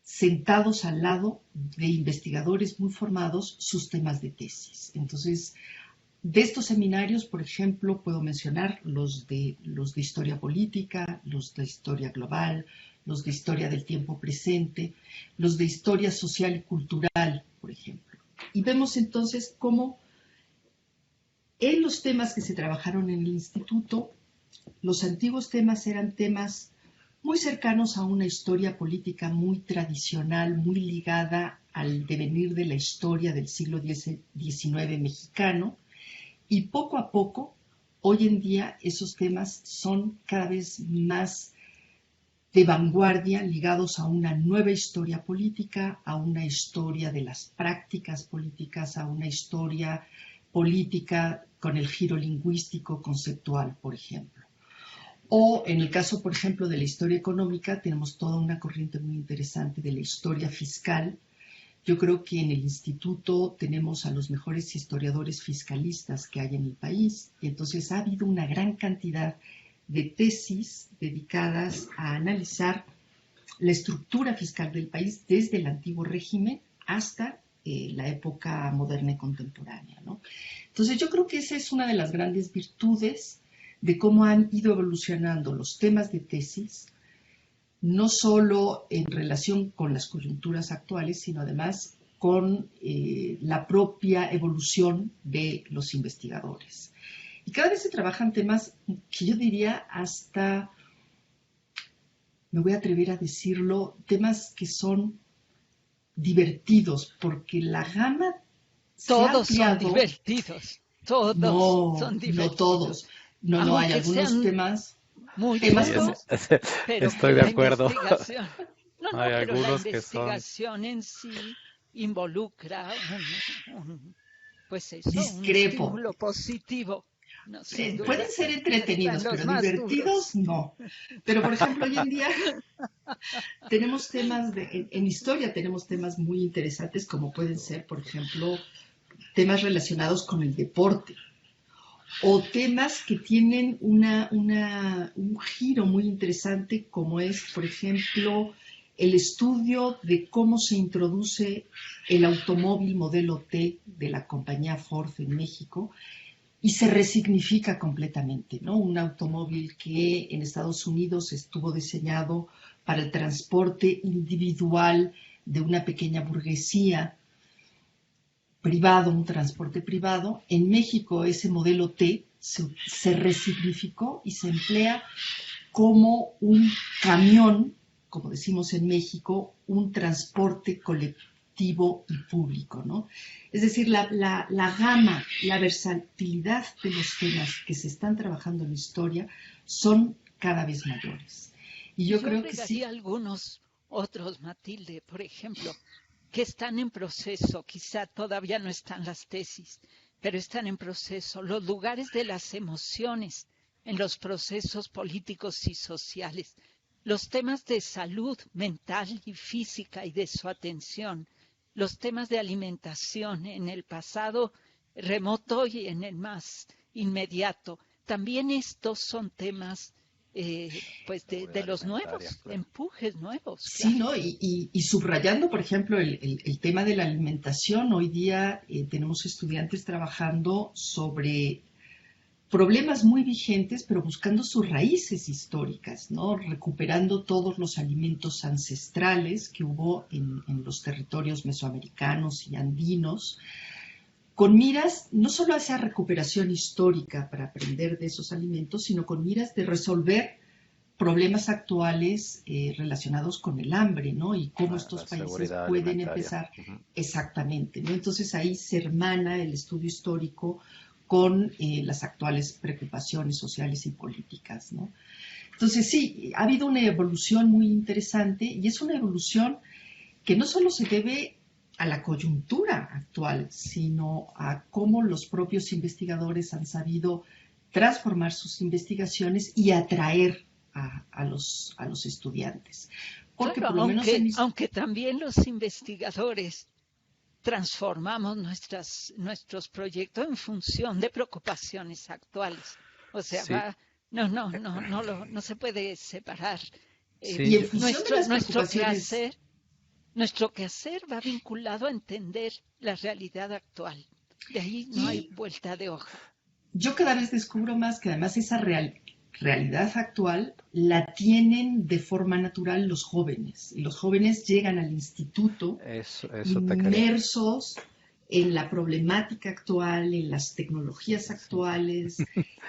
Speaker 4: sentados al lado de investigadores muy formados sus temas de tesis. Entonces, de estos seminarios, por ejemplo, puedo mencionar los de historia política, los de historia global, los de historia del tiempo presente, los de historia social y cultural, por ejemplo. Y vemos entonces cómo en los temas que se trabajaron en el instituto, los antiguos temas eran temas muy cercanos a una historia política muy tradicional, muy ligada al devenir de la historia del siglo XIX mexicano, y poco a poco, hoy en día, esos temas son cada vez más de vanguardia, ligados a una nueva historia política, a una historia de las prácticas políticas, a una historia política con el giro lingüístico conceptual, por ejemplo. O en el caso, por ejemplo, de la historia económica, tenemos toda una corriente muy interesante de la historia fiscal. Yo creo que en el instituto tenemos a los mejores historiadores fiscalistas que hay en el país, y entonces ha habido una gran cantidad de tesis dedicadas a analizar la estructura fiscal del país desde el antiguo régimen hasta la época moderna y contemporánea, ¿no? Entonces yo creo que esa es una de las grandes virtudes de cómo han ido evolucionando los temas de tesis, no solo en relación con las coyunturas actuales, sino además con la propia evolución de los investigadores. Y cada vez se trabajan temas que yo diría hasta, me voy a atrever a decirlo, temas que son divertidos, porque la gama se ha
Speaker 1: Todos son
Speaker 4: ampliado.
Speaker 1: divertidos. Todos son divertidos.
Speaker 4: No todos. No, hay
Speaker 1: Aunque
Speaker 4: algunos
Speaker 1: sean
Speaker 4: temas.
Speaker 1: muy
Speaker 4: temas
Speaker 1: duros, pero
Speaker 5: estoy
Speaker 1: que
Speaker 5: de
Speaker 1: la
Speaker 5: acuerdo.
Speaker 1: investigación, pero la
Speaker 5: algunos que son...
Speaker 1: investigación en sí involucra pues eso, un
Speaker 4: Discrepo.
Speaker 1: estímulo positivo. No, sin duda,
Speaker 4: Pueden ser entretenidos,
Speaker 1: están los
Speaker 4: pero
Speaker 1: más
Speaker 4: divertidos
Speaker 1: duros.
Speaker 4: no. Pero por ejemplo, hoy en día tenemos temas en historia tenemos temas muy interesantes, como pueden ser, por ejemplo, temas relacionados con el deporte, o temas que tienen un giro muy interesante, como es, por ejemplo, el estudio de cómo se introduce el automóvil modelo T de la compañía Ford en México y se resignifica completamente, ¿no? Un automóvil que en Estados Unidos estuvo diseñado para el transporte individual de una pequeña burguesía privado, un transporte privado. En México ese modelo T se resignificó y se emplea como un camión, como decimos en México, un transporte colectivo y público, ¿no? Es decir, la gama, la versatilidad de los temas que se están trabajando en la historia son cada vez mayores. Y yo creo que sí.
Speaker 1: Algunos otros, Matilde, por ejemplo, que están en proceso, quizá todavía no están las tesis, pero están en proceso, los lugares de las emociones en los procesos políticos y sociales, los temas de salud mental y física y de su atención, los temas de alimentación en el pasado remoto y en el más inmediato. También estos son temas pues de los nuevos, claro. Empujes nuevos.
Speaker 4: Sí, claro. ¿No? Y subrayando, por ejemplo, el tema de la alimentación, hoy día tenemos estudiantes trabajando sobre problemas muy vigentes, pero buscando sus raíces históricas, ¿no? Recuperando todos los alimentos ancestrales que hubo en los territorios mesoamericanos y andinos, con miras no solo hacia recuperación histórica para aprender de esos alimentos, sino con miras de resolver problemas actuales relacionados con el hambre, ¿no? Y cómo estos países pueden empezar exactamente, ¿no? Entonces ahí se hermana el estudio histórico con las actuales preocupaciones sociales y políticas, ¿no? Entonces sí, ha habido una evolución muy interesante y es una evolución que no solo se debe a la coyuntura actual, sino a cómo los propios investigadores han sabido transformar sus investigaciones y atraer a los estudiantes.
Speaker 1: Porque claro, por lo menos aunque también los investigadores transformamos nuestros proyectos en función de preocupaciones actuales. O sea, sí. No se puede separar.
Speaker 4: Sí. Y en función de las
Speaker 1: nuestro quehacer va vinculado a entender la realidad actual. De ahí no hay vuelta de hoja.
Speaker 4: Yo cada vez descubro más que además esa realidad actual la tienen de forma natural los jóvenes. Y los jóvenes llegan al instituto inmersos en la problemática actual, en las tecnologías actuales,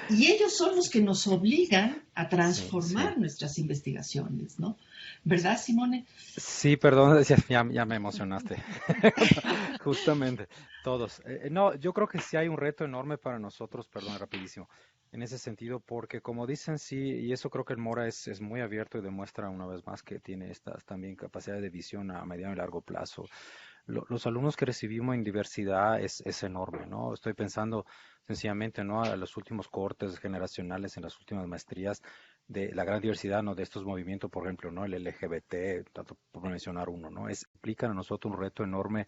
Speaker 4: y ellos son los que nos obligan a transformar nuestras investigaciones, ¿no? ¿Verdad, Simone?
Speaker 5: Sí, perdón, ya me emocionaste. Justamente, todos. No, yo creo que sí hay un reto enorme para nosotros, perdón, rapidísimo, en ese sentido, porque como dicen, sí, y eso creo que el Mora es muy abierto y demuestra una vez más que tiene estas también capacidades de visión a mediano y largo plazo. Los alumnos que recibimos en diversidad es enorme, ¿no? Estoy pensando sencillamente, ¿no? A los últimos cortes generacionales en las últimas maestrías. de la gran diversidad, ¿no?, de estos movimientos, por ejemplo, ¿no?, el LGBT, tanto por mencionar uno, ¿no? Implican a nosotros un reto enorme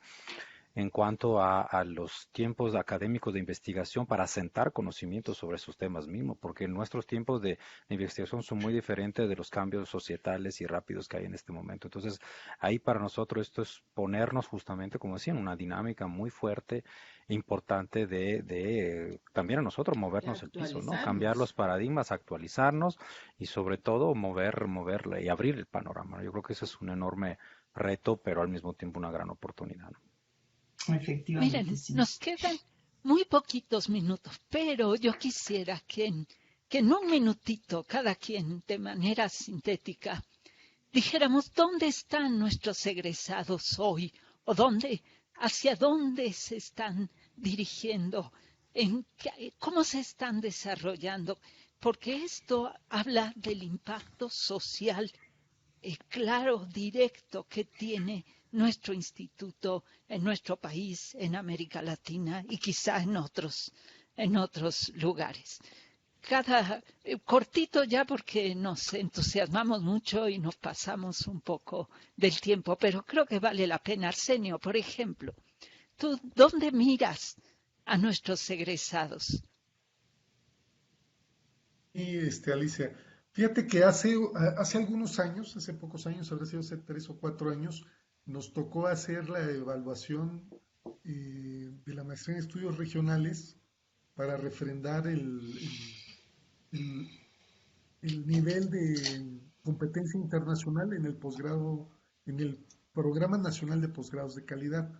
Speaker 5: en cuanto a los tiempos académicos de investigación para asentar conocimientos sobre esos temas mismos, porque nuestros tiempos de investigación son muy diferentes de los cambios societales y rápidos que hay en este momento. Entonces, ahí para nosotros esto es ponernos justamente, como decía, en una dinámica muy fuerte, importante de también a nosotros movernos el piso, ¿no? Cambiar los paradigmas, actualizarnos y sobre todo mover y abrir el panorama. Yo creo que ese es un enorme reto, pero al mismo tiempo una gran oportunidad, ¿no?
Speaker 4: Efectivamente,
Speaker 1: Miren,
Speaker 4: sí.
Speaker 1: nos quedan muy poquitos minutos, pero yo quisiera que en un minutito, cada quien de manera sintética, dijéramos dónde están nuestros egresados hoy o hacia dónde se están dirigiendo, cómo se están desarrollando, porque esto habla del impacto social claro, directo que tiene nuestro instituto en nuestro país, en América Latina y quizá en otros lugares. Cortito ya porque nos entusiasmamos mucho y nos pasamos un poco del tiempo, pero creo que vale la pena. Arsenio, por ejemplo, ¿tú dónde miras a nuestros egresados?
Speaker 3: Y Alicia, fíjate que hace algunos años, hace pocos años, habrá sido hace 3 o 4 años, nos tocó hacer la evaluación de la maestría en estudios regionales para refrendar el- el nivel de competencia internacional en el posgrado, en el Programa Nacional de Posgrados de Calidad.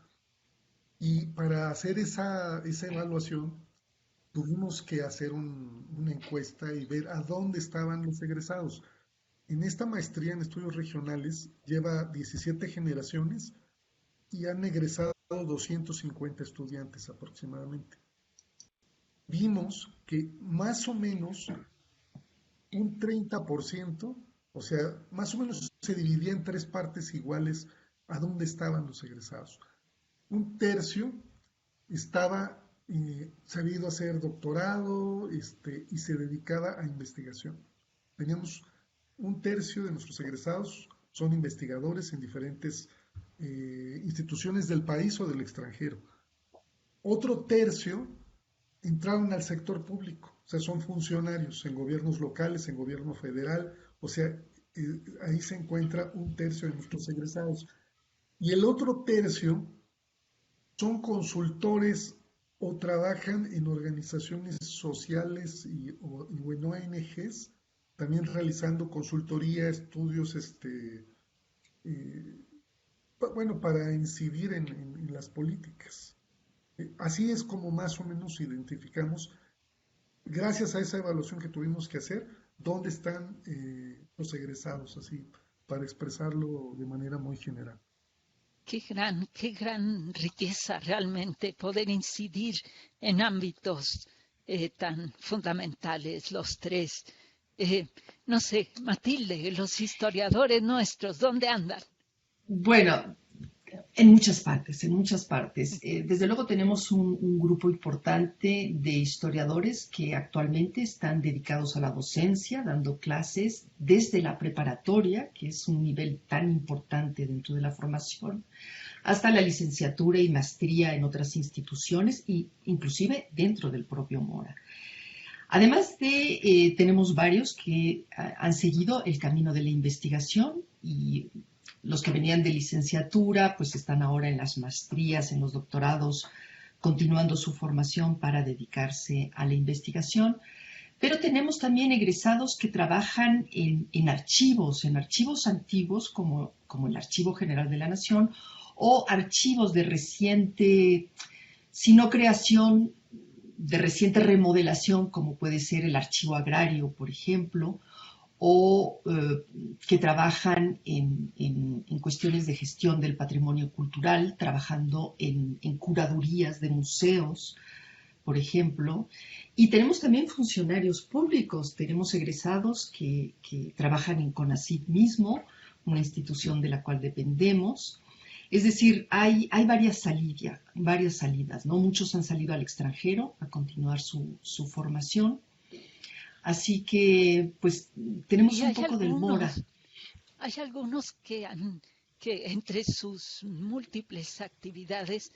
Speaker 3: Y para hacer esa evaluación, tuvimos que hacer una encuesta y ver a dónde estaban los egresados. En esta maestría en estudios regionales lleva 17 generaciones y han egresado 250 estudiantes aproximadamente. Vimos que más o menos un 30%, o sea, más o menos se dividía en 3 partes iguales a dónde estaban los egresados. Un tercio estaba sabido hacer doctorado y se dedicaba a investigación. Teníamos un tercio de nuestros egresados son investigadores en diferentes instituciones del país o del extranjero. Otro tercio entraron al sector público, o sea, son funcionarios en gobiernos locales, en gobierno federal, o sea, ahí se encuentra un tercio de nuestros egresados. Y el otro tercio son consultores o trabajan en organizaciones sociales o en ONGs, también realizando consultoría, estudios, bueno, para incidir en las políticas. Así es como más o menos identificamos, gracias a esa evaluación que tuvimos que hacer, dónde están los egresados, así, para expresarlo de manera muy general.
Speaker 1: Qué gran riqueza realmente poder incidir en ámbitos tan fundamentales, los tres. No sé, Matilde, los historiadores nuestros, ¿dónde andan?
Speaker 4: Bueno, en muchas partes, en muchas partes. Desde luego tenemos un grupo importante de historiadores que actualmente están dedicados a la docencia, dando clases desde la preparatoria, que es un nivel tan importante dentro de la formación, hasta la licenciatura y maestría en otras instituciones e inclusive dentro del propio Mora. Además tenemos varios que han seguido el camino de la investigación y los que venían de licenciatura pues están ahora en las maestrías, en los doctorados, continuando su formación para dedicarse a la investigación. Pero tenemos también egresados que trabajan en archivos antiguos como el Archivo General de la Nación o archivos de reciente, si no creación, de reciente remodelación, como puede ser el Archivo Agrario, por ejemplo, o que trabajan en cuestiones de gestión del patrimonio cultural, trabajando en curadurías de museos, por ejemplo. Y tenemos también funcionarios públicos, tenemos egresados que trabajan en CONACYT mismo, una institución de la cual dependemos. Es decir, hay varias salidas, ¿no? Muchos han salido al extranjero a continuar su formación. Así que, pues, tenemos
Speaker 1: Y
Speaker 4: un poco del Mora.
Speaker 1: hay algunos que entre sus múltiples actividades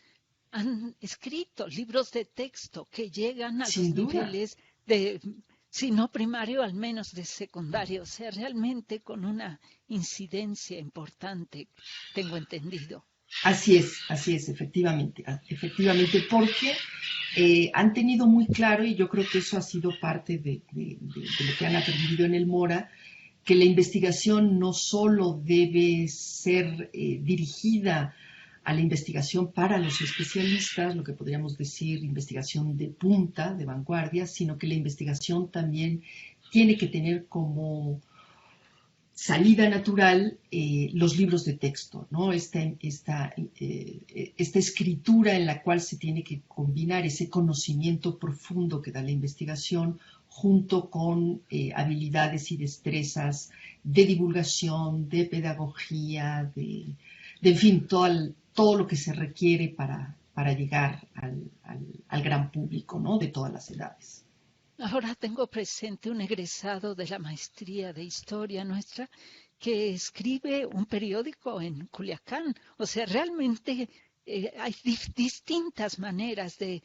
Speaker 1: han escrito libros de texto que llegan a
Speaker 4: Sin
Speaker 1: los
Speaker 4: duda.
Speaker 1: niveles de, si no primario, al menos de secundario, o sea, realmente con una incidencia importante, tengo entendido.
Speaker 4: Así es, efectivamente, porque han tenido muy claro, y yo creo que eso ha sido parte de lo que han aprendido en el Mora, que la investigación no solo debe ser dirigida a la investigación para los especialistas, lo que podríamos decir investigación de punta, de vanguardia, sino que la investigación también tiene que tener como salida natural los libros de texto, ¿no? Esta escritura en la cual se tiene que combinar ese conocimiento profundo que da la investigación junto con habilidades y destrezas de divulgación, de pedagogía, en fin, todo lo que se requiere para llegar al gran público, ¿no? De todas las edades.
Speaker 1: Ahora tengo presente un egresado de la maestría de historia nuestra que escribe un periódico en Culiacán. O sea, realmente hay distintas maneras de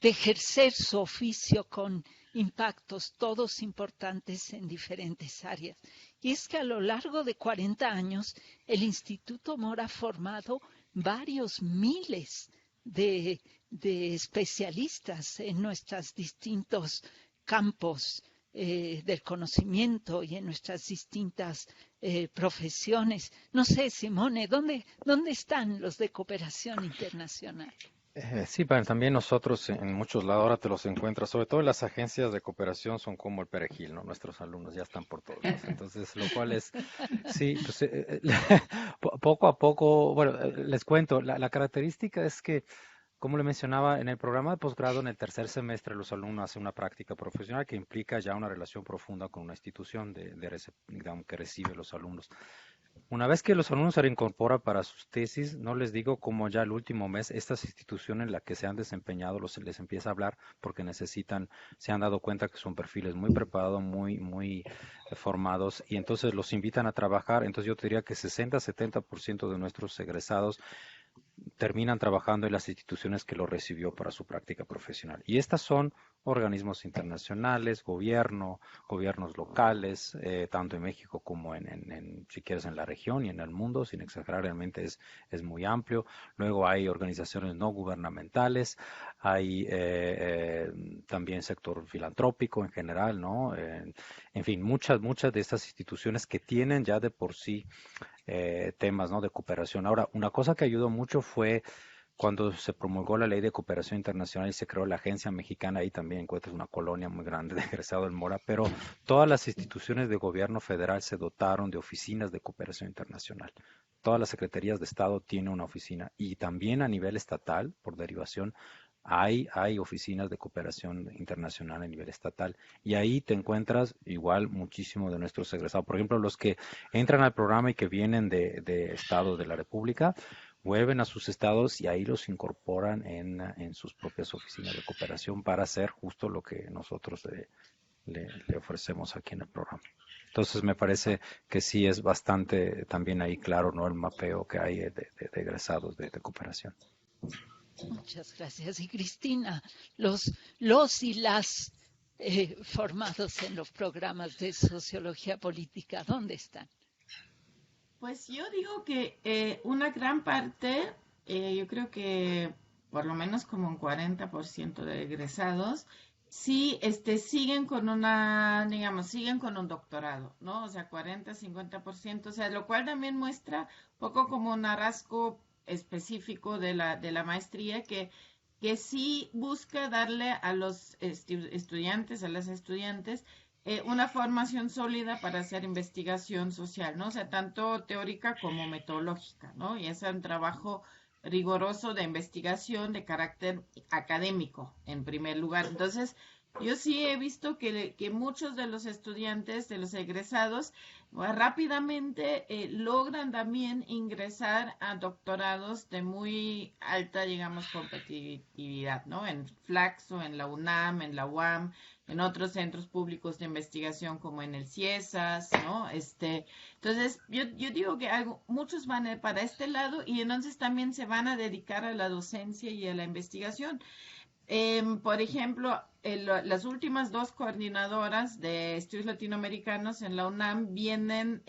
Speaker 1: ejercer su oficio con impactos, todos importantes en diferentes áreas. Y es que a lo largo de 40 años, el Instituto Mora ha formado varios miles de especialistas en nuestros distintos campos del conocimiento y en nuestras distintas profesiones. No sé, Simone, ¿dónde están los de cooperación internacional?
Speaker 5: Sí, pero también nosotros en muchos lados ahora te los encuentras, sobre todo en las agencias de cooperación son como el perejil, ¿no? Nuestros alumnos ya están por todos lados. Entonces, lo cual es, sí, pues poco a poco, bueno, les cuento, la característica es que como le mencionaba, en el programa de posgrado, en el tercer semestre, los alumnos hacen una práctica profesional que implica ya una relación profunda con una institución digamos, que recibe los alumnos. Una vez que los alumnos se reincorporan para sus tesis, no les digo como ya el último mes, estas instituciones en las que se han desempeñado les empieza a hablar porque se han dado cuenta que son perfiles muy preparados, muy formados y entonces los invitan a trabajar. Entonces yo te diría que 60-70% de nuestros egresados terminan trabajando en las instituciones que lo recibió para su práctica profesional. Y estas son organismos internacionales, gobiernos locales, tanto en México como si quieres, en la región y en el mundo, sin exagerar, realmente es muy amplio. Luego hay organizaciones no gubernamentales, hay también sector filantrópico en general, ¿no? En fin, muchas de estas instituciones que tienen ya de por sí temas, ¿no? De cooperación. Ahora, una cosa que ayudó mucho fue cuando se promulgó la ley de cooperación internacional y se creó la agencia mexicana. Ahí también encuentras una colonia muy grande de egresado del Mora, pero todas las instituciones de gobierno federal se dotaron de oficinas de cooperación internacional. Todas las secretarías de Estado tienen una oficina y también a nivel estatal, por derivación, hay oficinas de cooperación internacional a nivel estatal y ahí te encuentras igual muchísimo de nuestros egresados. Por ejemplo, los que entran al programa y que vienen de estados de la República, vuelven a sus estados y ahí los incorporan en sus propias oficinas de cooperación para hacer justo lo que nosotros le ofrecemos aquí en el programa. Entonces me parece que sí es bastante también ahí claro, ¿no? El mapeo que hay de egresados de cooperación.
Speaker 1: Muchas gracias. Y Cristina, los y las formados en los programas de sociología política, ¿dónde están?
Speaker 2: Pues yo digo que una gran parte, yo creo que por lo menos como un 40% de egresados, sí siguen con siguen con un doctorado, ¿no? O sea, 40-50%, o sea, lo cual también muestra poco como un rasgo específico de la maestría que sí busca darle a los estudiantes, a las estudiantes, una formación sólida para hacer investigación social, ¿no? O sea, tanto teórica como metodológica, ¿no? Y es un trabajo riguroso de investigación de carácter académico, en primer lugar. Entonces, yo sí he visto que muchos de los estudiantes, de los egresados, rápidamente logran también ingresar a doctorados de muy alta, digamos, competitividad, ¿no? En Flaxo, en la UNAM, en la UAM, en otros centros públicos de investigación como en el CIESAS, ¿no? Entonces, yo digo que muchos van para este lado y entonces también se van a dedicar a la docencia y a la investigación. Por ejemplo, las últimas 2 coordinadoras de estudios latinoamericanos en la UNAM vienen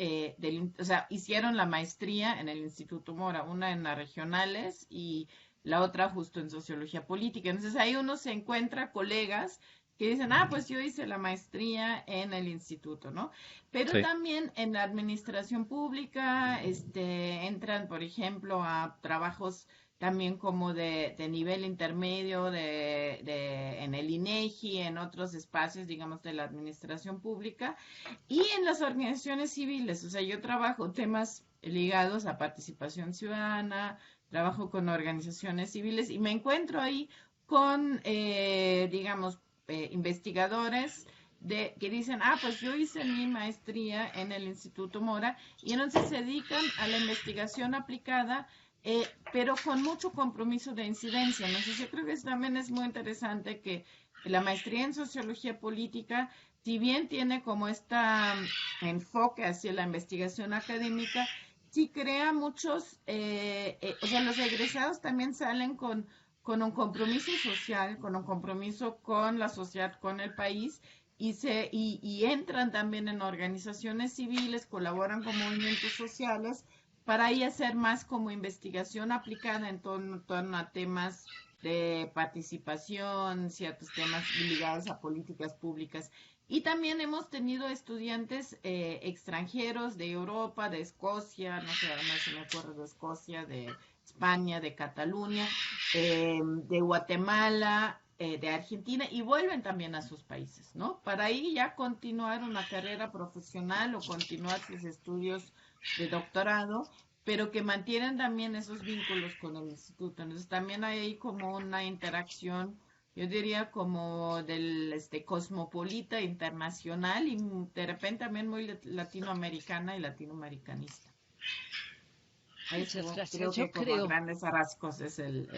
Speaker 2: o sea, hicieron la maestría en el Instituto Mora, una en las regionales y la otra justo en sociología política. Entonces ahí uno se encuentra colegas que dicen, pues yo hice la maestría en el instituto, ¿no? Pero
Speaker 5: Sí.
Speaker 2: también en la administración pública, entran, por ejemplo, a trabajos también como de nivel intermedio en el INEGI, en otros espacios, digamos, de la administración pública y en las organizaciones civiles. O sea, yo trabajo temas ligados a participación ciudadana, trabajo con organizaciones civiles y me encuentro ahí con, digamos, investigadores que dicen, pues yo hice mi maestría en el Instituto Mora y entonces se dedican a la investigación aplicada, pero con mucho compromiso de incidencia. Entonces yo creo que también es muy interesante que la maestría en sociología política, si bien tiene como enfoque hacia la investigación académica, sí crea muchos, o sea, los egresados también salen con un compromiso social, con un compromiso con la sociedad, con el país, y entran también en organizaciones civiles, colaboran con movimientos sociales, para ahí hacer más como investigación aplicada en torno a temas de participación, ciertos temas ligados a políticas públicas. Y también hemos tenido estudiantes extranjeros de Europa, de Escocia, no sé, además se me acuerdo de Escocia, de España, de Cataluña, de Guatemala, de Argentina, y vuelven también a sus países, ¿no? Para ahí ya continuar una carrera profesional o continuar sus estudios de doctorado, pero que mantienen también esos vínculos con el instituto. Entonces también hay ahí como una interacción, yo diría como del cosmopolita internacional y de repente también muy latinoamericana y latinoamericanista.
Speaker 1: Muchas
Speaker 2: Eso
Speaker 1: gracias.
Speaker 2: creo
Speaker 1: Yo
Speaker 2: que como a
Speaker 1: creo,
Speaker 2: grandes rasgos es el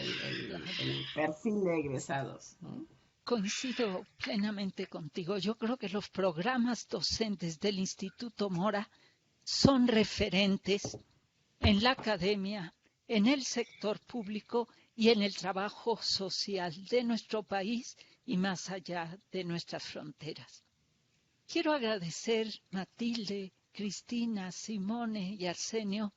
Speaker 2: perfil de egresados, ¿no?
Speaker 1: coincido plenamente contigo. Yo creo que los programas docentes del Instituto Mora son referentes en la academia, en el sector público y en el trabajo social de nuestro país y más allá de nuestras fronteras. Quiero agradecer Matilde, Cristina, Simone y Arsenio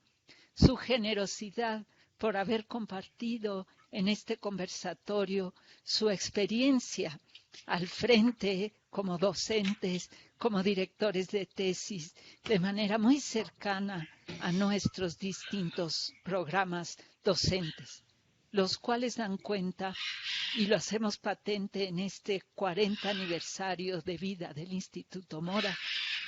Speaker 1: su generosidad por haber compartido en este conversatorio su experiencia al frente como docentes, como directores de tesis, de manera muy cercana a nuestros distintos programas docentes, los cuales dan cuenta, y lo hacemos patente en este 40 aniversario de vida del Instituto Mora,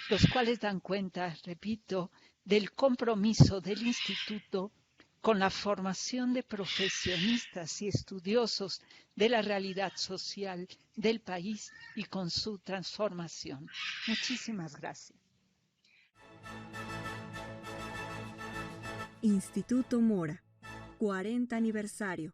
Speaker 1: los cuales dan cuenta, repito, del compromiso del Instituto con la formación de profesionistas y estudiosos de la realidad social del país y con su transformación. Muchísimas gracias.
Speaker 6: Instituto Mora, 40 aniversario.